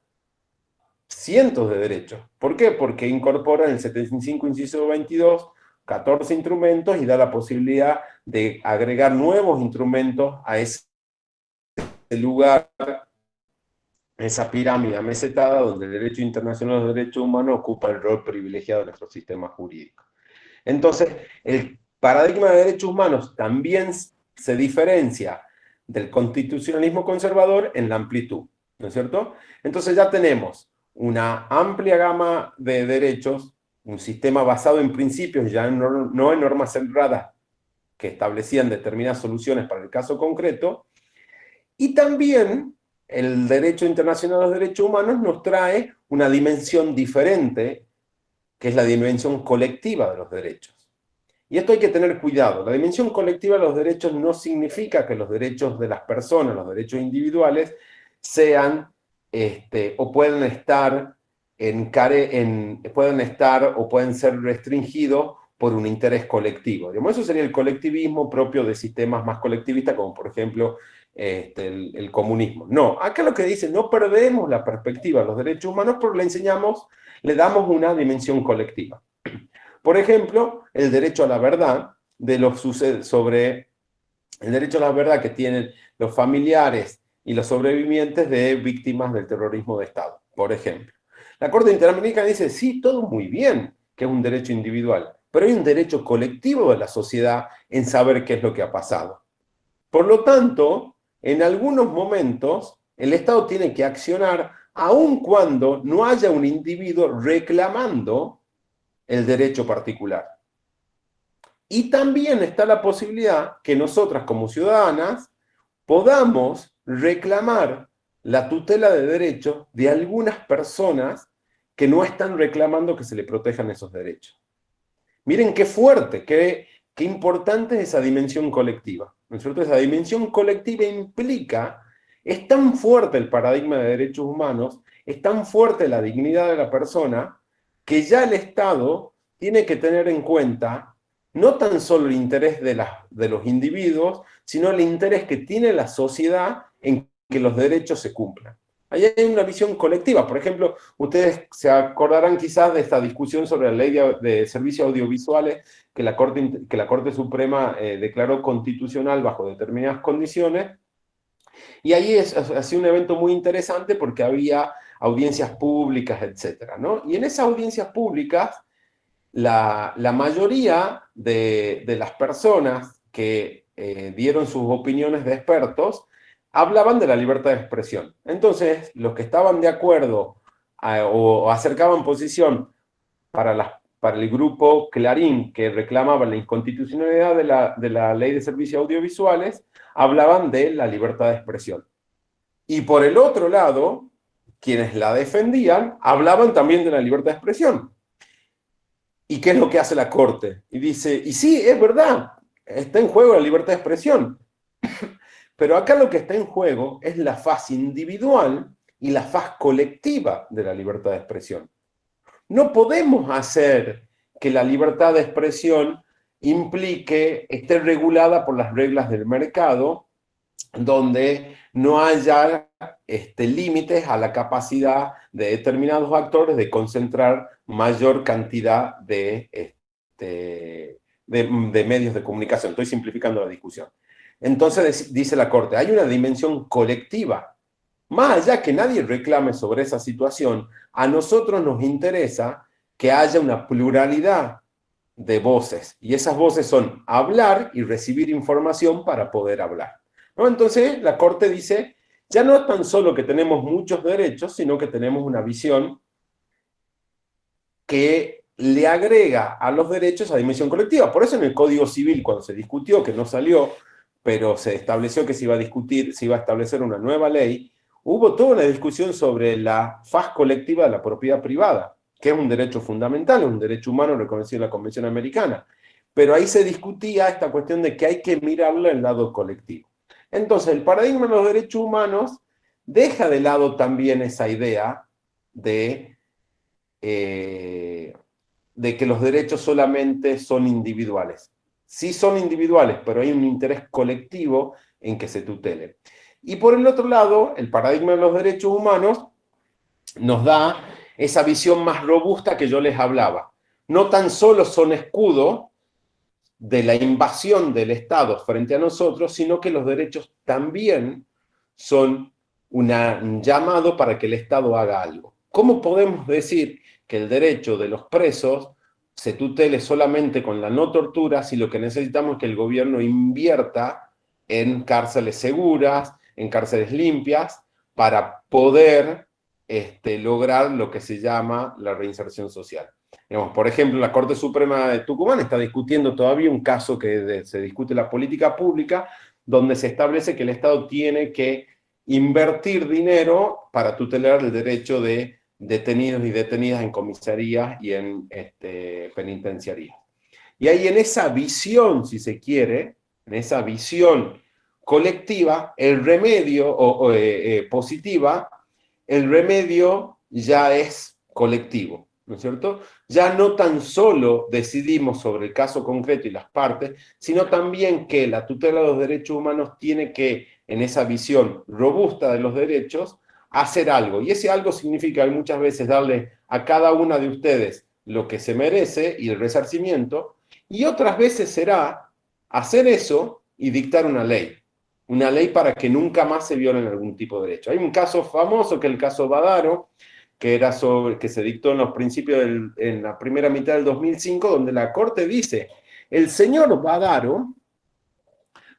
cientos de derechos. ¿Por qué? Porque incorpora en el 75, inciso 22, 14 instrumentos y da la posibilidad de agregar nuevos instrumentos a ese lugar, esa pirámide amesetada donde el derecho internacional de los derechos humanos ocupa el rol privilegiado de nuestro sistema jurídico. Entonces, el paradigma de derechos humanos también se diferencia del constitucionalismo conservador en la amplitud, ¿no es cierto? Entonces ya tenemos una amplia gama de derechos, un sistema basado en principios, ya no en normas cerradas que establecían determinadas soluciones para el caso concreto, y también el derecho internacional de los derechos humanos nos trae una dimensión diferente, que es la dimensión colectiva de los derechos. Y esto hay que tener cuidado. La dimensión colectiva de los derechos no significa que los derechos de las personas, los derechos individuales, sean o pueden estar o pueden ser restringidos por un interés colectivo. Eso sería el colectivismo propio de sistemas más colectivistas, como por ejemplo el comunismo. No, acá lo que dice, no perdemos la perspectiva de los derechos humanos, pero le damos una dimensión colectiva. Por ejemplo, el derecho a la verdad, sobre el derecho a la verdad que tienen los familiares y los sobrevivientes de víctimas del terrorismo de Estado. por ejemplo. La Corte Interamericana dice, sí, todo muy bien, que es un derecho individual, pero hay un derecho colectivo de la sociedad en saber qué es lo que ha pasado. Por lo tanto, en algunos momentos, el Estado tiene que accionar aun cuando no haya un individuo reclamando el derecho particular. Y también está la posibilidad que nosotras como ciudadanas podamos reclamar la tutela de derechos de algunas personas que no están reclamando que se le protejan esos derechos. Miren qué fuerte, qué importante es esa dimensión colectiva, ¿no es cierto? Esa dimensión colectiva implica, es tan fuerte el paradigma de derechos humanos, es tan fuerte la dignidad de la persona, que ya el Estado tiene que tener en cuenta no tan solo el interés de los individuos, sino el interés que tiene la sociedad en que los derechos se cumplan. Ahí hay una visión colectiva. Por ejemplo, ustedes se acordarán quizás de esta discusión sobre la ley de servicios audiovisuales que la Corte Suprema declaró constitucional bajo determinadas condiciones. Y ahí ha sido un evento muy interesante porque había audiencias públicas, etcétera, ¿no? Y en esas audiencias públicas, la mayoría de las personas que dieron sus opiniones de expertos hablaban de la libertad de expresión. Entonces, los que estaban de acuerdo o acercaban posición para el grupo Clarín, que reclamaba la inconstitucionalidad de la ley de servicios audiovisuales, hablaban de la libertad de expresión. Y por el otro lado, quienes la defendían hablaban también de la libertad de expresión. ¿Y qué es lo que hace la Corte? Y dice, y sí, es verdad, está en juego la libertad de expresión. Pero acá lo que está en juego es la faz individual y la faz colectiva de la libertad de expresión. No podemos hacer que la libertad de expresión esté regulada por las reglas del mercado, donde no haya límites a la capacidad de determinados actores de concentrar mayor cantidad de medios de comunicación. Estoy simplificando la discusión. Entonces dice la Corte, hay una dimensión colectiva. Más allá que nadie reclame sobre esa situación, a nosotros nos interesa que haya una pluralidad de voces. Y esas voces son hablar y recibir información para poder hablar, ¿no? Entonces la Corte dice, ya no es tan solo que tenemos muchos derechos, sino que tenemos una visión que le agrega a los derechos a dimensión colectiva. Por eso en el Código Civil, cuando se discutió, que no salió, pero se estableció que se iba a discutir, se iba a establecer una nueva ley, hubo toda una discusión sobre la faz colectiva de la propiedad privada, que es un derecho fundamental, un derecho humano reconocido en la Convención Americana. Pero ahí se discutía esta cuestión de que hay que mirarlo en el lado colectivo. Entonces, el paradigma de los derechos humanos deja de lado también esa idea de que los derechos solamente son individuales. Sí son individuales, pero hay un interés colectivo en que se tutelen. Y por el otro lado, el paradigma de los derechos humanos nos da esa visión más robusta que yo les hablaba. No tan solo son escudo de la invasión del Estado frente a nosotros, sino que los derechos también son un llamado para que el Estado haga algo. ¿Cómo podemos decir que el derecho de los presos se tutele solamente con la no tortura si lo que necesitamos es que el gobierno invierta en cárceles seguras, en cárceles limpias, para poder lograr lo que se llama la reinserción social? Digamos, por ejemplo, la Corte Suprema de Tucumán está discutiendo todavía un caso que se discute en la política pública, donde se establece que el Estado tiene que invertir dinero para tutelar el derecho de detenidos y detenidas en comisarías y en penitenciarías. Y ahí en esa visión, si se quiere, en esa visión colectiva, el remedio positiva, el remedio ya es colectivo, ¿no es cierto? Ya no tan solo decidimos sobre el caso concreto y las partes, sino también que la tutela de los derechos humanos tiene que, en esa visión robusta de los derechos, hacer algo. Y ese algo significa muchas veces darle a cada una de ustedes lo que se merece y el resarcimiento, y otras veces será hacer eso y dictar una ley para que nunca más se violen algún tipo de derecho. Hay un caso famoso que es el caso Badaro, que era sobre, que se dictó en los principios en la primera mitad del 2005, donde la Corte dice, el señor Badaro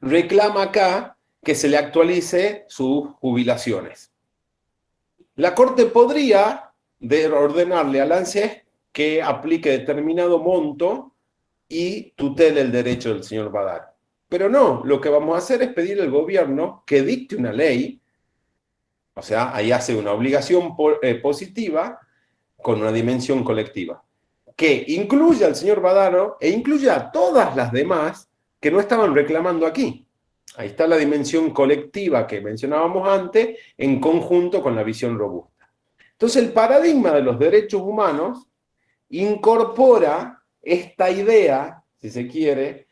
reclama acá que se le actualice sus jubilaciones. La Corte podría ordenarle al ANSES que aplique determinado monto y tutele el derecho del señor Badaro. Pero no, lo que vamos a hacer es pedirle al gobierno que dicte una ley, o sea, ahí hace una obligación positiva con una dimensión colectiva, que incluya al señor Badaro e incluya a todas las demás que no estaban reclamando aquí. Ahí está la dimensión colectiva que mencionábamos antes, en conjunto con la visión robusta. Entonces, el paradigma de los derechos humanos incorpora esta idea, si se quiere,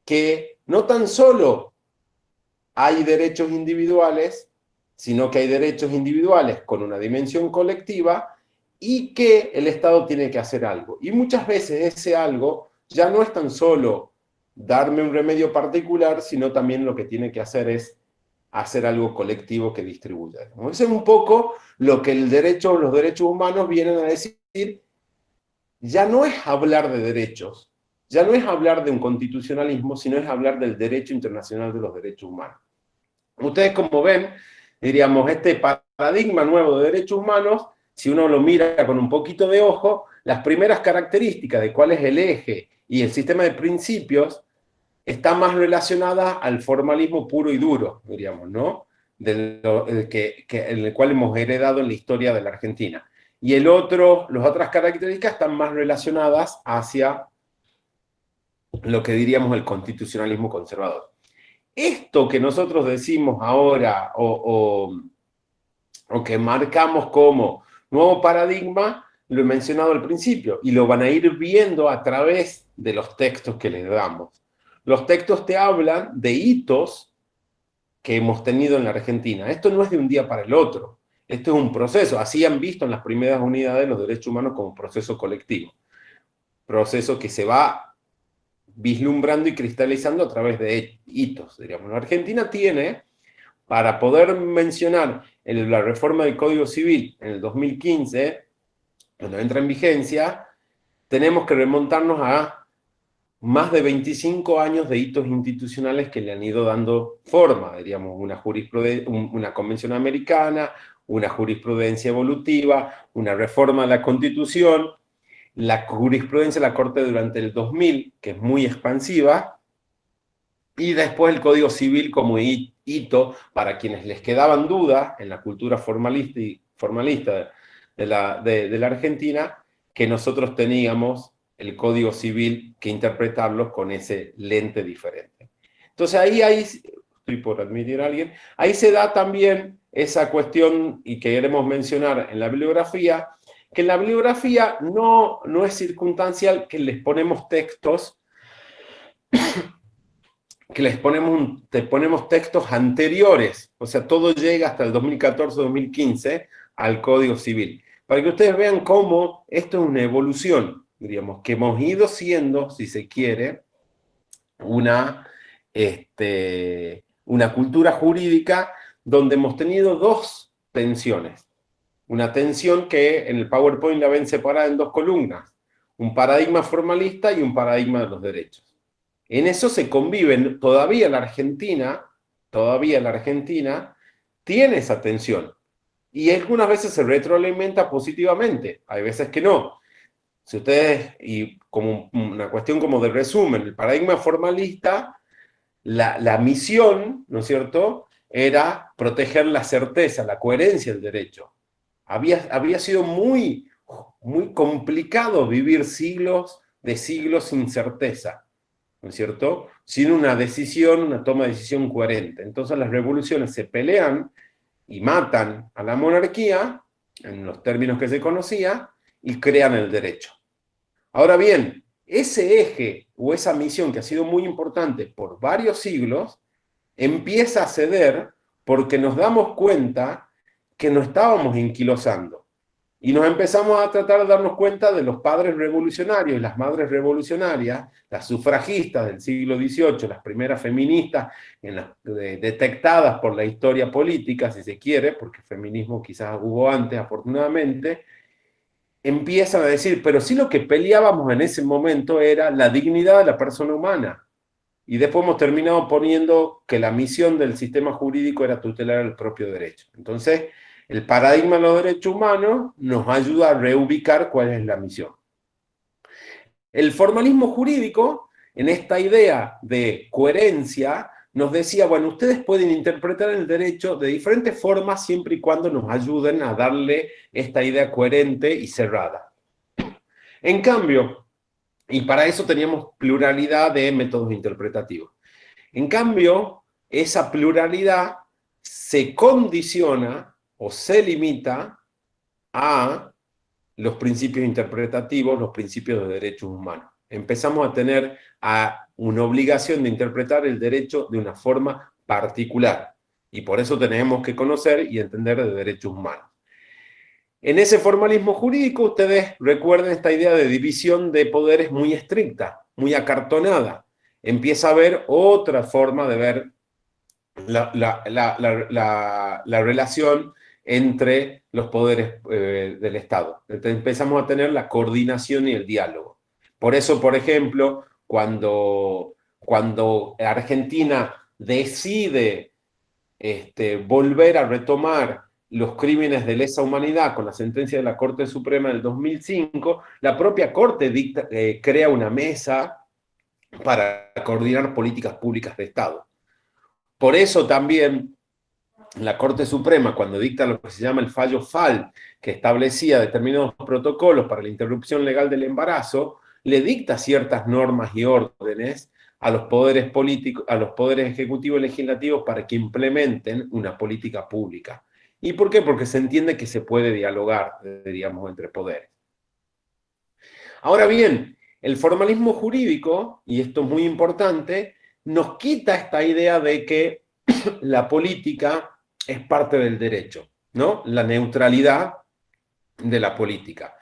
que no tan solo hay derechos individuales, sino que hay derechos individuales con una dimensión colectiva y que el Estado tiene que hacer algo. Y muchas veces ese algo ya no es tan solo darme un remedio particular, sino también lo que tiene que hacer es hacer algo colectivo que distribuya. Eso es un poco lo que los derechos humanos vienen a decir. Ya no es hablar de derechos, ya no es hablar de un constitucionalismo, sino es hablar del derecho internacional de los derechos humanos. Ustedes, como ven, diríamos, este paradigma nuevo de derechos humanos, si uno lo mira con un poquito de ojo, las primeras características de cuál es el eje y el sistema de principios están más relacionadas al formalismo puro y duro, diríamos, ¿no? En el cual hemos heredado en la historia de la Argentina. Y las otras características están más relacionadas hacia lo que diríamos el constitucionalismo conservador. Esto que nosotros decimos ahora o que marcamos como nuevo paradigma, lo he mencionado al principio, y lo van a ir viendo a través de los textos que les damos. Los textos te hablan de hitos que hemos tenido en la Argentina. Esto no es de un día para el otro. Esto es un proceso. Así han visto en las primeras unidades los derechos humanos como proceso colectivo. Proceso que se va vislumbrando y cristalizando a través de hitos, diríamos. La Argentina tiene, para poder mencionar la reforma del Código Civil en el 2015, cuando entra en vigencia, tenemos que remontarnos a más de 25 años de hitos institucionales que le han ido dando forma, diríamos, una convención americana, una jurisprudencia evolutiva, una reforma de la Constitución, la jurisprudencia de la Corte durante el 2000, que es muy expansiva, y después el Código Civil como hito para quienes les quedaban dudas en la cultura formalista de la Argentina, que nosotros teníamos el Código Civil que interpretarlos con ese lente diferente. Entonces ahí estoy por admitir a alguien, ahí se da también esa cuestión, y que queremos mencionar en la bibliografía, que en la bibliografía no es circunstancial que les ponemos textos, te ponemos textos anteriores, o sea, todo llega hasta el 2014-2015 al Código Civil, para que ustedes vean cómo esto es una evolución, diríamos, que hemos ido siendo, si se quiere, una cultura jurídica donde hemos tenido dos tensiones. Una tensión que en el PowerPoint la ven separada en dos columnas, un paradigma formalista y un paradigma de los derechos. En eso se conviven, todavía la Argentina tiene esa tensión. Y algunas veces se retroalimenta positivamente, hay veces que no. Si ustedes, y como una cuestión como de resumen, el paradigma formalista, la misión, ¿no es cierto?, era proteger la certeza, la coherencia del derecho. Había sido muy, muy complicado vivir siglos sin certeza, ¿no es cierto?, sin una toma de decisión coherente. Entonces las revoluciones se pelean y matan a la monarquía, en los términos que se conocía, y crean el derecho. Ahora bien, ese eje o esa misión que ha sido muy importante por varios siglos, empieza a ceder porque nos damos cuenta que nos estábamos enquilosando. Y nos empezamos a tratar de darnos cuenta de los padres revolucionarios y las madres revolucionarias, las sufragistas del siglo XVIII, las primeras feministas detectadas por la historia política, si se quiere, porque feminismo quizás hubo antes, afortunadamente, empiezan a decir, pero sí lo que peleábamos en ese momento era la dignidad de la persona humana. Y después hemos terminado poniendo que la misión del sistema jurídico era tutelar el propio derecho. Entonces, el paradigma de los derechos humanos nos ayuda a reubicar cuál es la misión. El formalismo jurídico, en esta idea de coherencia, nos decía, bueno, ustedes pueden interpretar el derecho de diferentes formas siempre y cuando nos ayuden a darle esta idea coherente y cerrada. En cambio, y para eso teníamos pluralidad de métodos interpretativos. En cambio, esa pluralidad se condiciona o se limita a los principios interpretativos, los principios de derechos humanos. Empezamos a tener una obligación de interpretar el derecho de una forma particular. Y por eso tenemos que conocer y entender de derechos humanos. En ese formalismo jurídico, ustedes recuerden esta idea de división de poderes muy estricta, muy acartonada. Empieza a haber otra forma de ver la relación entre los poderes del Estado. Entonces empezamos a tener la coordinación y el diálogo. Por eso, por ejemplo, cuando Argentina decide volver a retomar los crímenes de lesa humanidad con la sentencia de la Corte Suprema del 2005, la propia Corte crea una mesa para coordinar políticas públicas de Estado. Por eso también la Corte Suprema, cuando dicta lo que se llama el fallo FAL, que establecía determinados protocolos para la interrupción legal del embarazo, le dicta ciertas normas y órdenes a los poderes políticos, a los poderes ejecutivos y legislativos para que implementen una política pública. ¿Y por qué? Porque se entiende que se puede dialogar, diríamos, entre poderes. Ahora bien, el formalismo jurídico, y esto es muy importante, nos quita esta idea de que la política es parte del derecho, ¿no? La neutralidad de la política.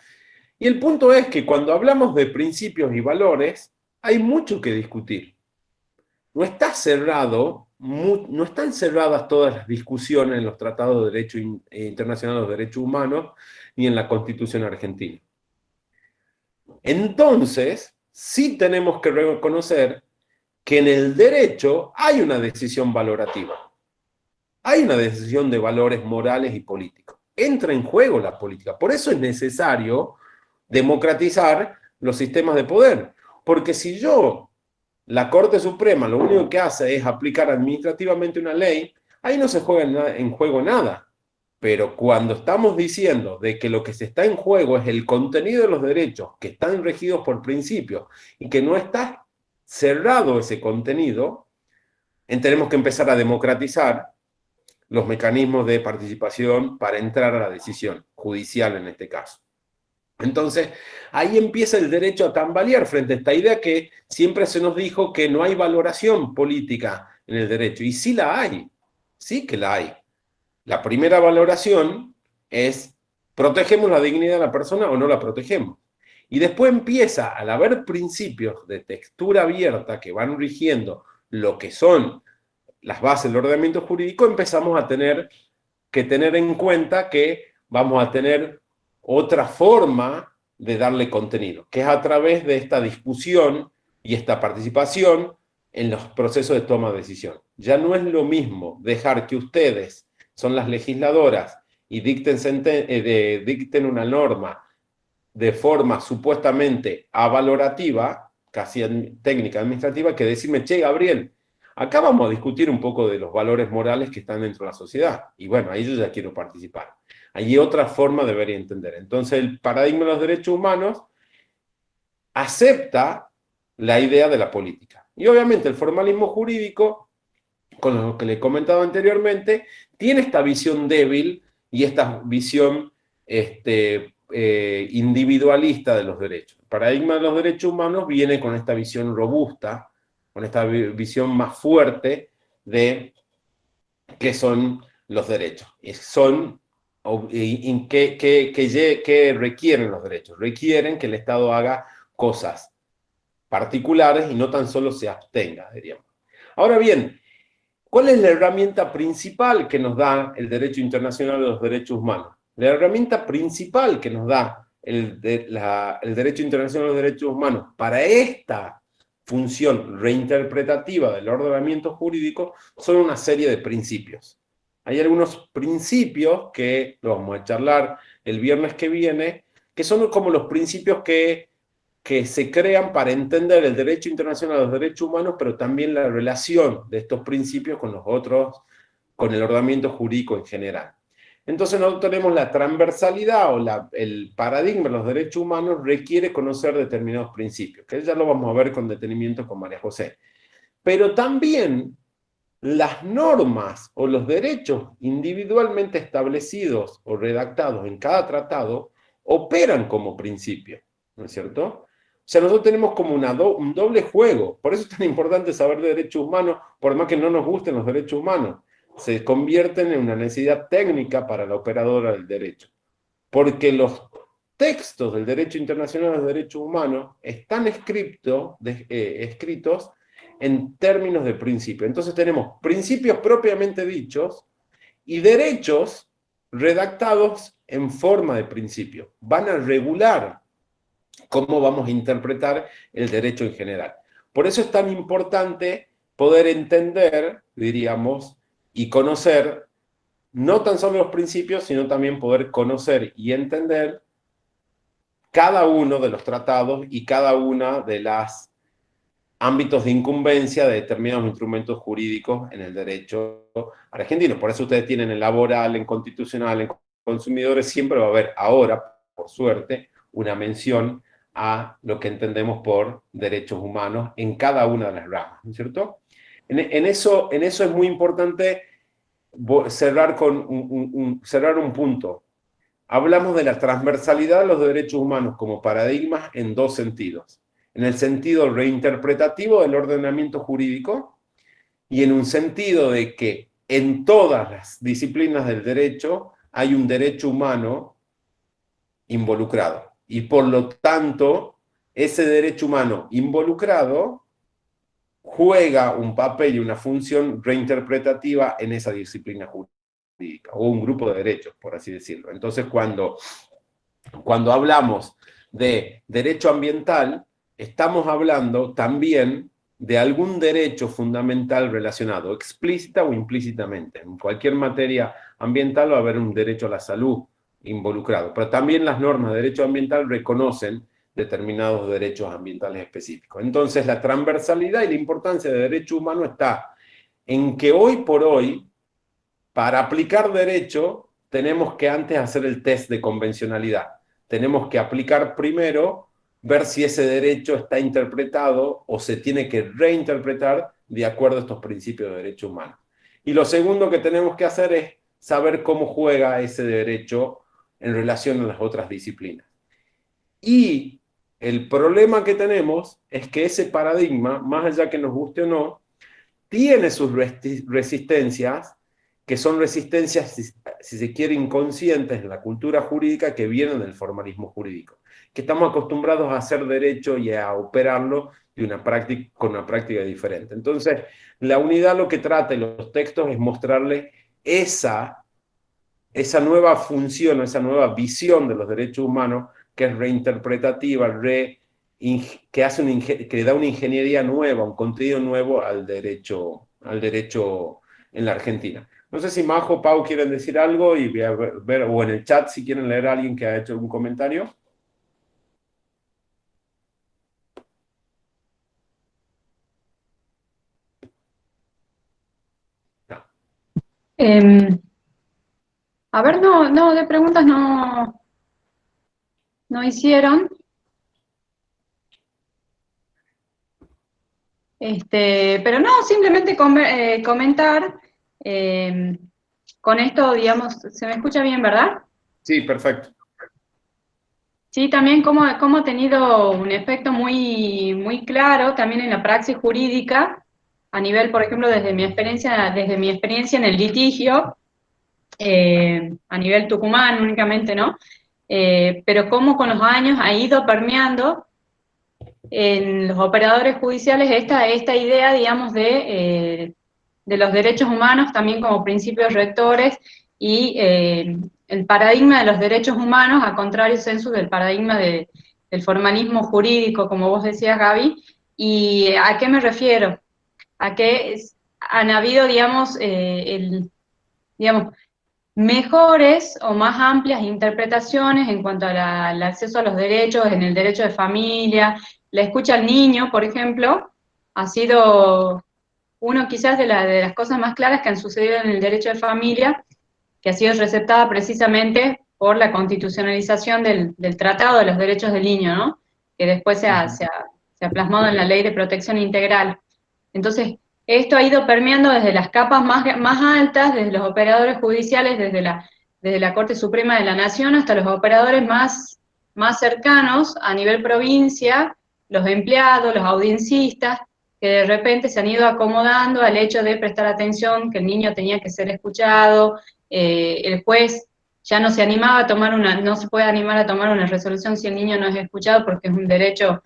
Y el punto es que cuando hablamos de principios y valores, hay mucho que discutir. No está cerrado, no están cerradas todas las discusiones en los tratados de derecho internacional de los derechos humanos ni en la Constitución argentina. Entonces, sí tenemos que reconocer que en el derecho hay una decisión valorativa. Hay una decisión de valores morales y políticos. Entra en juego la política. Por eso es necesario democratizar los sistemas de poder. Porque si la Corte Suprema, lo único que hace es aplicar administrativamente una ley, ahí no se juega en juego nada. Pero cuando estamos diciendo de que lo que se está en juego es el contenido de los derechos que están regidos por principios y que no está cerrado ese contenido, tenemos que empezar a democratizar los mecanismos de participación para entrar a la decisión judicial en este caso. Entonces, ahí empieza el derecho a tambalear frente a esta idea que siempre se nos dijo que no hay valoración política en el derecho. Y sí la hay, sí que la hay. La primera valoración es, ¿protegemos la dignidad de la persona o no la protegemos? Y después empieza, al haber principios de textura abierta que van rigiendo lo que son las bases del ordenamiento jurídico, empezamos a tener que tener en cuenta que vamos a tener otra forma de darle contenido, que es a través de esta discusión y esta participación en los procesos de toma de decisión. Ya no es lo mismo dejar que ustedes son las legisladoras y dicten una norma de forma supuestamente avalorativa, casi técnica administrativa, que decirme, che, Gabriel, acá vamos a discutir un poco de los valores morales que están dentro de la sociedad. Y bueno, ahí yo ya quiero participar. Hay otra forma de ver y entender. Entonces, el paradigma de los derechos humanos acepta la idea de la política. Y obviamente el formalismo jurídico, con lo que le he comentado anteriormente, tiene esta visión débil y esta visión individualista de los derechos. El paradigma de los derechos humanos viene con esta visión robusta, con esta visión más fuerte de qué son los derechos. Son ¿Qué requieren los derechos? Requieren que el Estado haga cosas particulares y no tan solo se abstenga, diríamos. Ahora bien, ¿cuál es la herramienta principal que nos da el derecho internacional de los derechos humanos? La herramienta principal que nos da el derecho internacional de los derechos humanos para esta función reinterpretativa del ordenamiento jurídico son una serie de principios. Hay algunos principios que los vamos a charlar el viernes que viene, que son como los principios que se crean para entender el derecho internacional de los derechos humanos, pero también la relación de estos principios con los otros, con el ordenamiento jurídico en general. Entonces nosotros tenemos la transversalidad o el paradigma de los derechos humanos requiere conocer determinados principios, que ya lo vamos a ver con detenimiento con María José. Pero también las normas o los derechos individualmente establecidos o redactados en cada tratado operan como principio, ¿no es cierto? O sea, nosotros tenemos como un doble juego. Por eso es tan importante saber de derechos humanos, por más que no nos gusten los derechos humanos. Se convierten en una necesidad técnica para la operadora del derecho. Porque los textos del derecho internacional de los derechos humanos están escritos en términos de principio. Entonces tenemos principios propiamente dichos y derechos redactados en forma de principio. Van a regular cómo vamos a interpretar el derecho en general. Por eso es tan importante poder entender, diríamos, y conocer no tan solo los principios, sino también poder conocer y entender cada uno de los tratados y cada una de las ámbitos de incumbencia de determinados instrumentos jurídicos en el derecho argentino. Por eso ustedes tienen en laboral, en constitucional, en consumidores, siempre va a haber ahora, por suerte, una mención a lo que entendemos por derechos humanos en cada una de las ramas, ¿no es cierto? En eso es muy importante cerrar un punto. Hablamos de la transversalidad de los derechos humanos como paradigmas en dos sentidos. En el sentido reinterpretativo del ordenamiento jurídico y en un sentido de que en todas las disciplinas del derecho hay un derecho humano involucrado. Y por lo tanto, ese derecho humano involucrado juega un papel y una función reinterpretativa en esa disciplina jurídica, o un grupo de derechos, por así decirlo. Entonces, cuando hablamos de derecho ambiental, estamos hablando también de algún derecho fundamental relacionado, explícita o implícitamente. En cualquier materia ambiental va a haber un derecho a la salud involucrado, pero también las normas de derecho ambiental reconocen determinados derechos ambientales específicos. Entonces, la transversalidad y la importancia del derecho humano está en que hoy por hoy, para aplicar derecho, tenemos que antes hacer el test de convencionalidad. Tenemos que aplicar primero, ver si ese derecho está interpretado o se tiene que reinterpretar de acuerdo a estos principios de derecho humano. Y lo segundo que tenemos que hacer es saber cómo juega ese derecho en relación a las otras disciplinas. Y el problema que tenemos es que ese paradigma, más allá que nos guste o no, tiene sus resistencias, que son resistencias, si se quiere, inconscientes en la cultura jurídica que vienen del formalismo jurídico, que estamos acostumbrados a hacer derecho y a operarlo con una práctica diferente. Entonces, la unidad lo que trata en los textos es mostrarle esa nueva función, esa nueva visión de los derechos humanos que es reinterpretativa, que da una ingeniería nueva, un contenido nuevo al derecho en la Argentina. No sé si Majo o Pau quieren decir algo y voy a ver, o en el chat si quieren leer a alguien que ha hecho algún comentario. No. A ver, no, de preguntas no hicieron. Pero no, simplemente comentar. Con esto, digamos, se me escucha bien, ¿verdad? Sí, perfecto. Sí, también como ha tenido un efecto muy claro también en la praxis jurídica, a nivel, por ejemplo, desde mi experiencia en el litigio, a nivel Tucumán únicamente, ¿no? Pero cómo con los años ha ido permeando en los operadores judiciales esta idea, digamos, de los derechos humanos también como principios rectores y el paradigma de los derechos humanos, a contrario sensu del paradigma del formalismo jurídico, como vos decías, Gaby. ¿Y a qué me refiero? A que han habido, digamos, digamos, mejores o más amplias interpretaciones en cuanto al acceso a los derechos, en el derecho de familia, la escucha al niño, por ejemplo, ha sido uno quizás de las cosas más claras que han sucedido en el derecho de familia, que ha sido receptada precisamente por la constitucionalización del Tratado de los Derechos del Niño, ¿no? Que después se ha plasmado en la Ley de Protección Integral. Entonces, esto ha ido permeando desde las capas más altas, desde los operadores judiciales, desde la Corte Suprema de la Nación, hasta los operadores más cercanos a nivel provincia, los empleados, los audiencitas, que de repente se han ido acomodando al hecho de prestar atención, que el niño tenía que ser escuchado, el juez ya no se animaba a tomar no se puede animar a tomar una resolución si el niño no es escuchado porque es un derecho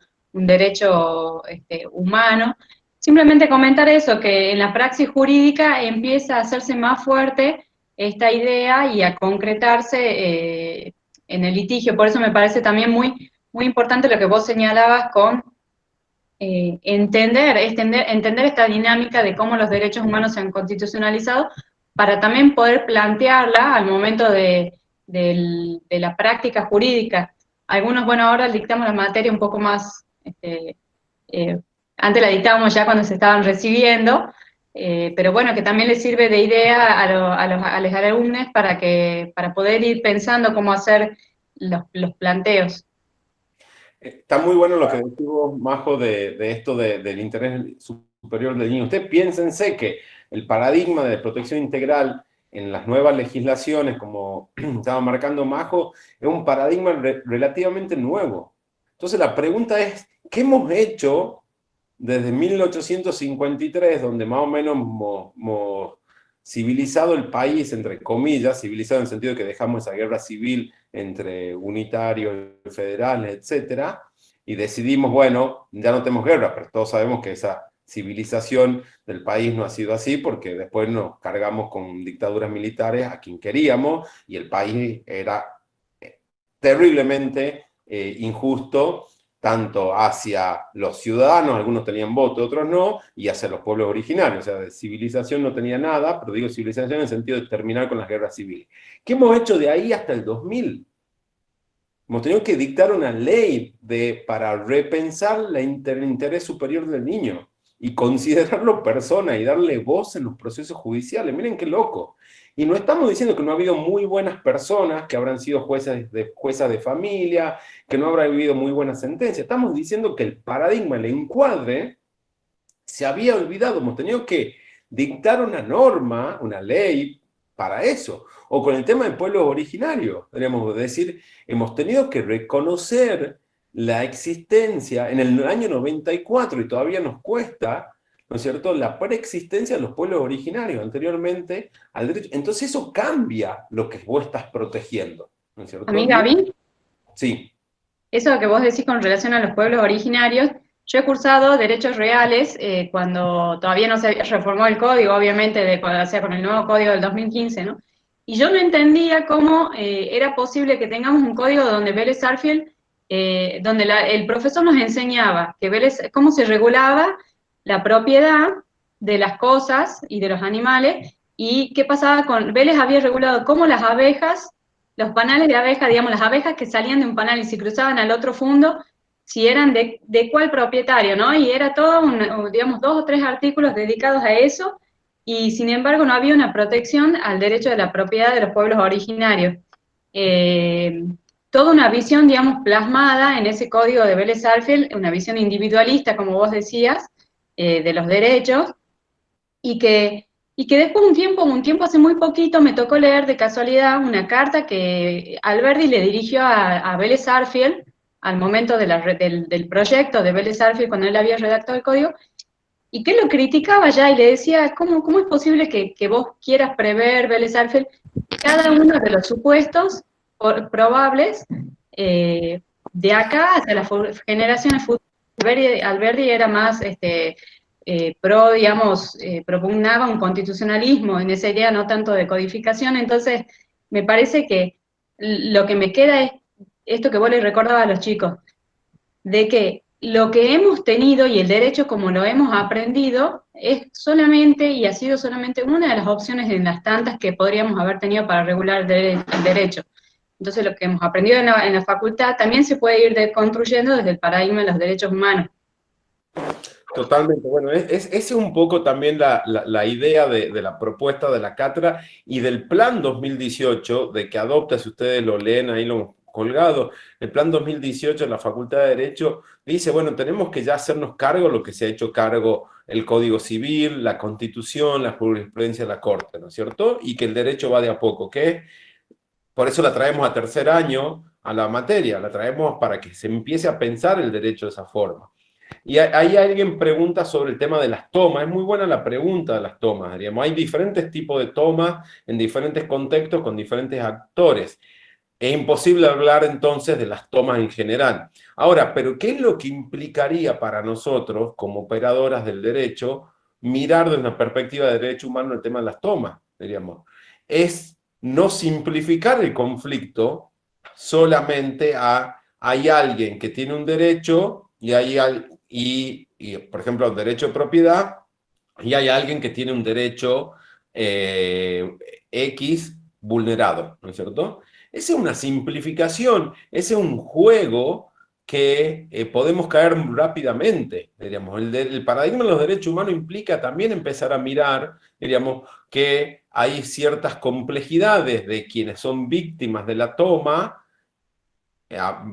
humano. Simplemente comentar eso, que en la praxis jurídica empieza a hacerse más fuerte esta idea y a concretarse en el litigio. Por eso me parece también muy importante lo que vos señalabas con entender esta dinámica de cómo los derechos humanos se han constitucionalizado para también poder plantearla al momento de la práctica jurídica. Algunos, bueno, ahora dictamos la materia un poco más, eh, antes la dictábamos ya cuando se estaban recibiendo, pero bueno, que también les sirve de idea a los alumnos para poder ir pensando cómo hacer los planteos. Está muy bueno lo que decimos, Majo, de esto del interés superior del niño. Usted piénsense que el paradigma de protección integral en las nuevas legislaciones, como estaba marcando Majo, es un paradigma relativamente nuevo. Entonces la pregunta es, ¿qué hemos hecho desde 1853, donde más o menos hemos civilizado el país, entre comillas, civilizado en el sentido de que dejamos esa guerra civil entre unitarios, federales, etcétera, y decidimos, bueno, ya no tenemos guerra, pero todos sabemos que esa civilización del país no ha sido así, porque después nos cargamos con dictaduras militares a quien queríamos, y el país era terriblemente injusto, tanto hacia los ciudadanos, algunos tenían voto, otros no, y hacia los pueblos originarios. O sea, de civilización no tenía nada, pero digo civilización en el sentido de terminar con las guerras civiles. ¿Qué hemos hecho de ahí hasta el 2000? Hemos tenido que dictar una ley para repensar el interés superior del niño y considerarlo persona y darle voz en los procesos judiciales. Miren qué loco. Y no estamos diciendo que no ha habido muy buenas personas que habrán sido juezas de familia, que no habrá habido muy buenas sentencias. Estamos diciendo que el paradigma, el encuadre, se había olvidado. Hemos tenido que dictar una norma, una ley para eso. O con el tema de pueblos originarios, podríamos decir, hemos tenido que reconocer la existencia en el año 94, y todavía nos cuesta, ¿no es cierto?, la preexistencia de los pueblos originarios anteriormente al derecho. Entonces eso cambia lo que vos estás protegiendo, ¿no es A mí, cierto? Gaby, Sí. eso que vos decís con relación a los pueblos originarios, yo he cursado derechos reales cuando todavía no se reformó el código, obviamente, o sea, con el nuevo código del 2015, ¿no? Y yo no entendía cómo era posible que tengamos un código donde Vélez Sarsfield, donde el profesor nos enseñaba cómo se regulaba la propiedad de las cosas y de los animales, y qué pasaba con, Vélez había regulado cómo las abejas, los panales de abeja, digamos, las abejas que salían de un panal y se cruzaban al otro fondo, si eran de cuál propietario, ¿no? Y era todo, digamos, 2 o 3 artículos dedicados a eso, y sin embargo no había una protección al derecho de la propiedad de los pueblos originarios. Eh, Toda una visión, digamos, plasmada en ese código de Vélez Sarsfield, una visión individualista, como vos decías, de los derechos, y que después un tiempo hace muy poquito, me tocó leer de casualidad una carta que Alberdi le dirigió a Vélez Sarsfield al momento del proyecto de Vélez Sarsfield, cuando él había redactado el código, y que lo criticaba ya y le decía, ¿cómo es posible que vos quieras prever, Vélez Arfield, cada uno de los supuestos probables de acá hacia las generaciones futuras? Alberdi era más digamos, propugnaba un constitucionalismo en esa idea, no tanto de codificación, entonces me parece que lo que me queda es esto que vos les recordabas a los chicos, de que lo que hemos tenido y el derecho como lo hemos aprendido es solamente y ha sido solamente una de las opciones en las tantas que podríamos haber tenido para regular el derecho. Entonces lo que hemos aprendido en la facultad también se puede ir construyendo desde el paradigma de los derechos humanos. Totalmente. Bueno, esa es un poco también la idea de la propuesta de la cátedra y del plan 2018, de que adopta, si ustedes lo leen, ahí lo hemos colgado, el plan 2018 de la Facultad de Derecho dice, bueno, tenemos que ya hacernos cargo de lo que se ha hecho cargo el Código Civil, la Constitución, la jurisprudencia de la Corte, ¿no es cierto? Y que el derecho va de a poco, que por eso la traemos a tercer año a la materia, la traemos para que se empiece a pensar el derecho de esa forma. Y ahí alguien pregunta sobre el tema de las tomas. Es muy buena la pregunta de las tomas, diríamos. Hay diferentes tipos de tomas en diferentes contextos con diferentes actores. Es imposible hablar entonces de las tomas en general. Ahora, ¿pero qué es lo que implicaría para nosotros, como operadoras del derecho, mirar desde una perspectiva de derecho humano el tema de las tomas? Diríamos, es no simplificar el conflicto solamente a hay alguien que tiene un derecho por ejemplo, el derecho de propiedad, y hay alguien que tiene un derecho X vulnerado, ¿no es cierto? Esa es una simplificación, ese es un juego que podemos caer rápidamente, diríamos. El paradigma de los derechos humanos implica también empezar a mirar, diríamos, que hay ciertas complejidades de quienes son víctimas de la toma,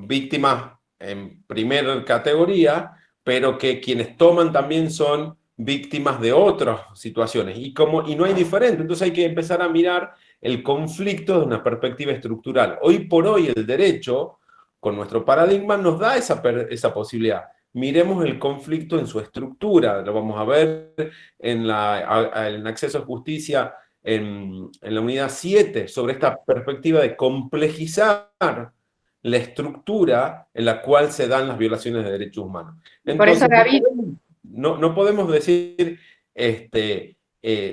víctimas en primera categoría, pero que quienes toman también son víctimas de otras situaciones, y no hay diferente, entonces hay que empezar a mirar el conflicto desde una perspectiva estructural. Hoy por hoy el derecho, con nuestro paradigma, nos da esa posibilidad. Miremos el conflicto en su estructura, lo vamos a ver en acceso a justicia en la unidad 7, sobre esta perspectiva de complejizar la estructura en la cual se dan las violaciones de derechos humanos. Por eso, Entonces, Gaby, no podemos decir,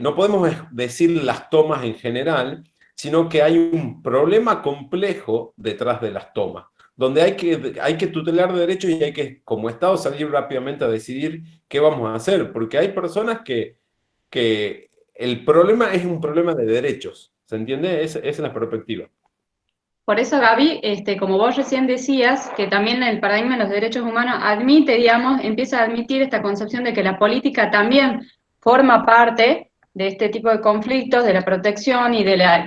no podemos decir las tomas en general, sino que hay un problema complejo detrás de las tomas, donde hay que tutelar derechos y hay que, como Estado, salir rápidamente a decidir qué vamos a hacer, porque hay personas que el problema es un problema de derechos, ¿se entiende? Esa es la perspectiva. por eso, Gaby, como vos recién decías, que también el paradigma de los derechos humanos admite, digamos, empieza a admitir esta concepción de que la política también forma parte de este tipo de conflictos, de la protección y de la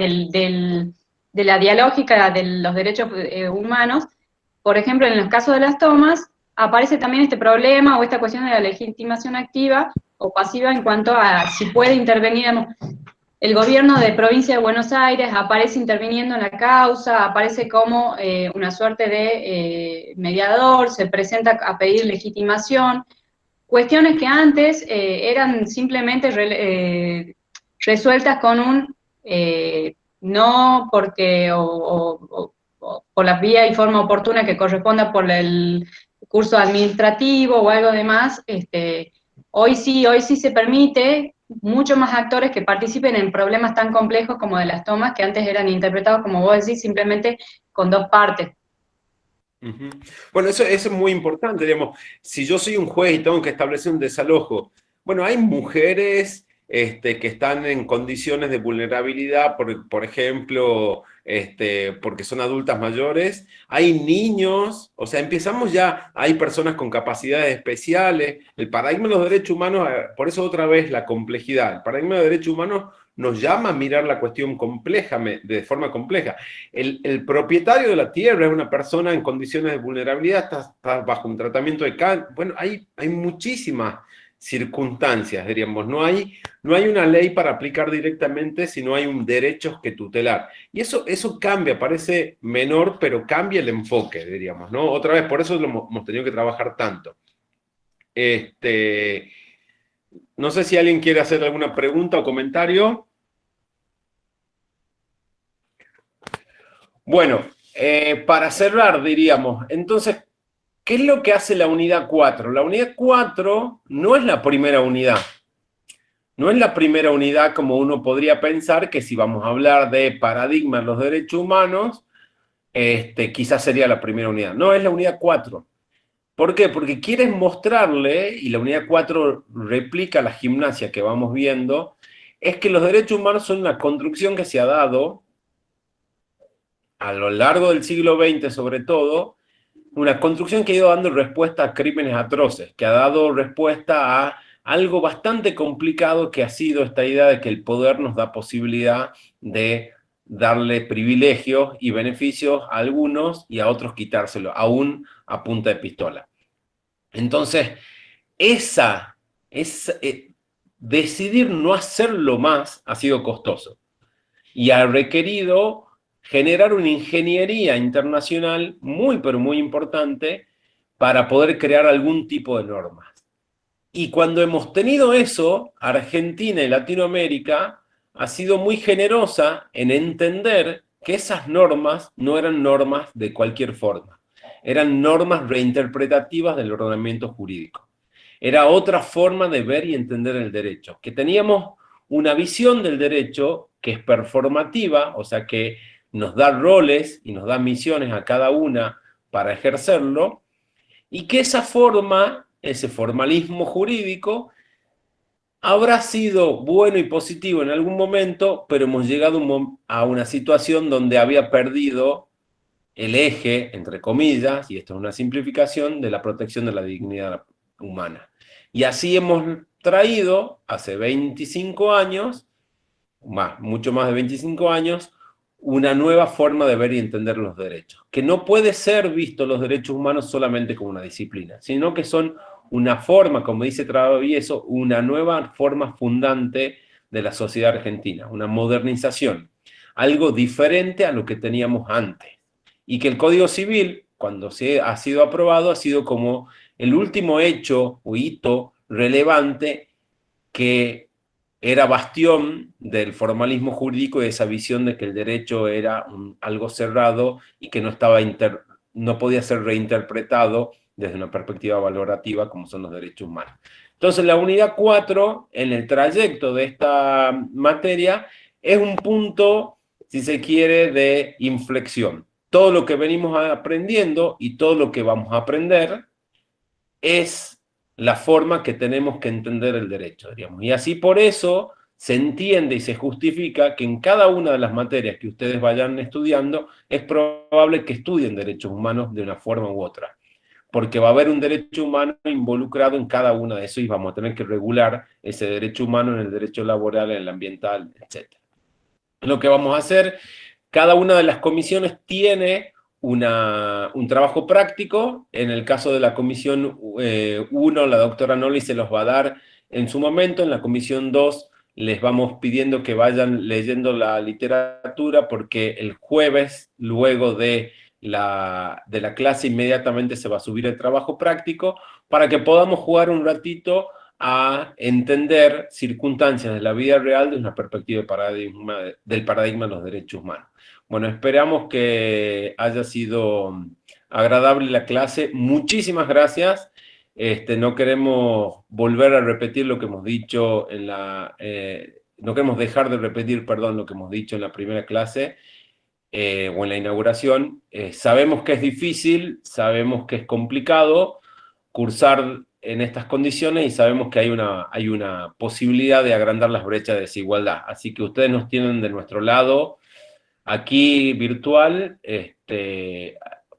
dialógica de los derechos humanos. Por ejemplo, en los casos de las tomas, aparece también este problema o esta cuestión de la legitimación activa o pasiva en cuanto a si puede intervenir, digamos, el gobierno de provincia de Buenos Aires aparece interviniendo en la causa, aparece como una suerte de mediador, se presenta a pedir legitimación, cuestiones que antes eran simplemente resueltas con un no porque o por la vía y forma oportuna que corresponda por el curso administrativo o algo demás, hoy sí se permite muchos más actores que participen en problemas tan complejos como de las tomas que antes eran interpretados, como vos decís, simplemente con dos partes. Ujú. Bueno, eso es muy importante, digamos. Si yo soy un juez y tengo que establecer un desalojo, bueno, hay mujeres que están en condiciones de vulnerabilidad, por ejemplo, porque son adultas mayores, hay niños, o sea, empezamos ya, hay personas con capacidades especiales, el paradigma de los derechos humanos, por eso otra vez la complejidad, el paradigma de los derechos humanos nos llama a mirar la cuestión compleja, de forma compleja. El propietario de la tierra es una persona en condiciones de vulnerabilidad, está bajo un tratamiento de cáncer. Bueno, hay muchísimas circunstancias, diríamos. No hay una ley para aplicar directamente, sino hay un derecho que tutelar. Y eso cambia, parece menor, pero cambia el enfoque, diríamos, ¿no? Otra vez, por eso lo hemos tenido que trabajar tanto. No sé si alguien quiere hacer alguna pregunta o comentario. Bueno, para cerrar, diríamos, entonces, ¿qué es lo que hace la unidad 4? La unidad 4 no es la primera unidad. No es la primera unidad como uno podría pensar que si vamos a hablar de paradigmas de los derechos humanos, quizás sería la primera unidad. No, es la unidad 4. ¿Por qué? Porque quieres mostrarle, y la unidad 4 replica la gimnasia que vamos viendo, es que los derechos humanos son una construcción que se ha dado a lo largo del siglo XX sobre todo, una construcción que ha ido dando respuesta a crímenes atroces, que ha dado respuesta a algo bastante complicado que ha sido esta idea de que el poder nos da posibilidad de darle privilegios y beneficios a algunos y a otros quitárselo, aún a punta de pistola. Entonces, esa, esa decidir no hacerlo más ha sido costoso y ha requerido generar una ingeniería internacional muy, pero muy importante para poder crear algún tipo de normas. Y cuando hemos tenido eso, Argentina y Latinoamérica ha sido muy generosa en entender que esas normas no eran normas de cualquier forma, eran normas reinterpretativas del ordenamiento jurídico. Era otra forma de ver y entender el derecho, que teníamos una visión del derecho que es performativa, o sea que nos da roles y nos da misiones a cada una para ejercerlo, y que esa forma, ese formalismo jurídico, habrá sido bueno y positivo en algún momento, pero hemos llegado a una situación donde había perdido el eje, entre comillas, y esto es una simplificación, de la protección de la dignidad humana. Y así hemos traído, hace 25 años, mucho más de 25 años, una nueva forma de ver y entender los derechos, que no puede ser visto los derechos humanos solamente como una disciplina, sino que son una forma, como dice Travieso, una nueva forma fundante de la sociedad argentina, una modernización, algo diferente a lo que teníamos antes. Y que el Código Civil, cuando ha sido aprobado, ha sido como el último hecho o hito relevante que era bastión del formalismo jurídico y de esa visión de que el derecho era algo cerrado y que no podía ser reinterpretado desde una perspectiva valorativa como son los derechos humanos. Entonces la unidad 4 en el trayecto de esta materia es un punto, si se quiere, de inflexión. Todo lo que venimos aprendiendo y todo lo que vamos a aprender es la forma que tenemos que entender el derecho, diríamos. Y así por eso se entiende y se justifica que en cada una de las materias que ustedes vayan estudiando es probable que estudien derechos humanos de una forma u otra, porque va a haber un derecho humano involucrado en cada una de esos y vamos a tener que regular ese derecho humano en el derecho laboral, en el ambiental, etc. Lo que vamos a hacer, cada una de las comisiones tiene un trabajo práctico. En el caso de la comisión 1, la doctora Noli se los va a dar en su momento. En la comisión 2 les vamos pidiendo que vayan leyendo la literatura porque el jueves, luego de la clase, inmediatamente se va a subir el trabajo práctico para que podamos jugar un ratito a entender circunstancias de la vida real desde una perspectiva del paradigma de los derechos humanos. Bueno, esperamos que haya sido agradable la clase. Muchísimas gracias. No queremos volver a repetir lo que hemos dicho no queremos dejar de repetir, perdón, lo que hemos dicho en la primera clase o en la inauguración. Sabemos que es difícil, sabemos que es complicado cursar en estas condiciones y sabemos que hay una posibilidad de agrandar las brechas de desigualdad. Así que ustedes nos tienen de nuestro lado aquí virtual,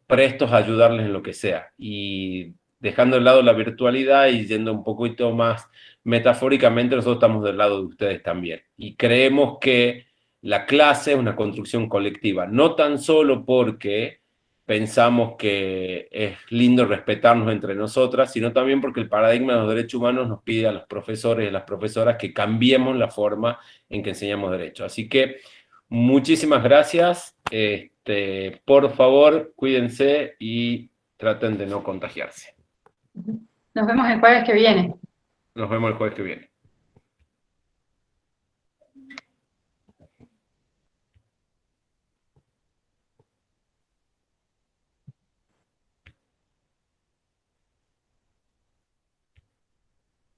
prestos a ayudarles en lo que sea. Y dejando de lado la virtualidad y yendo un poquito más metafóricamente, nosotros estamos del lado de ustedes también. Y creemos que la clase es una construcción colectiva, no tan solo porque pensamos que es lindo respetarnos entre nosotras, sino también porque el paradigma de los derechos humanos nos pide a los profesores y a las profesoras que cambiemos la forma en que enseñamos derecho. Así que muchísimas gracias. Por favor, cuídense y traten de no contagiarse. Nos vemos el jueves que viene. Nos vemos el jueves que viene.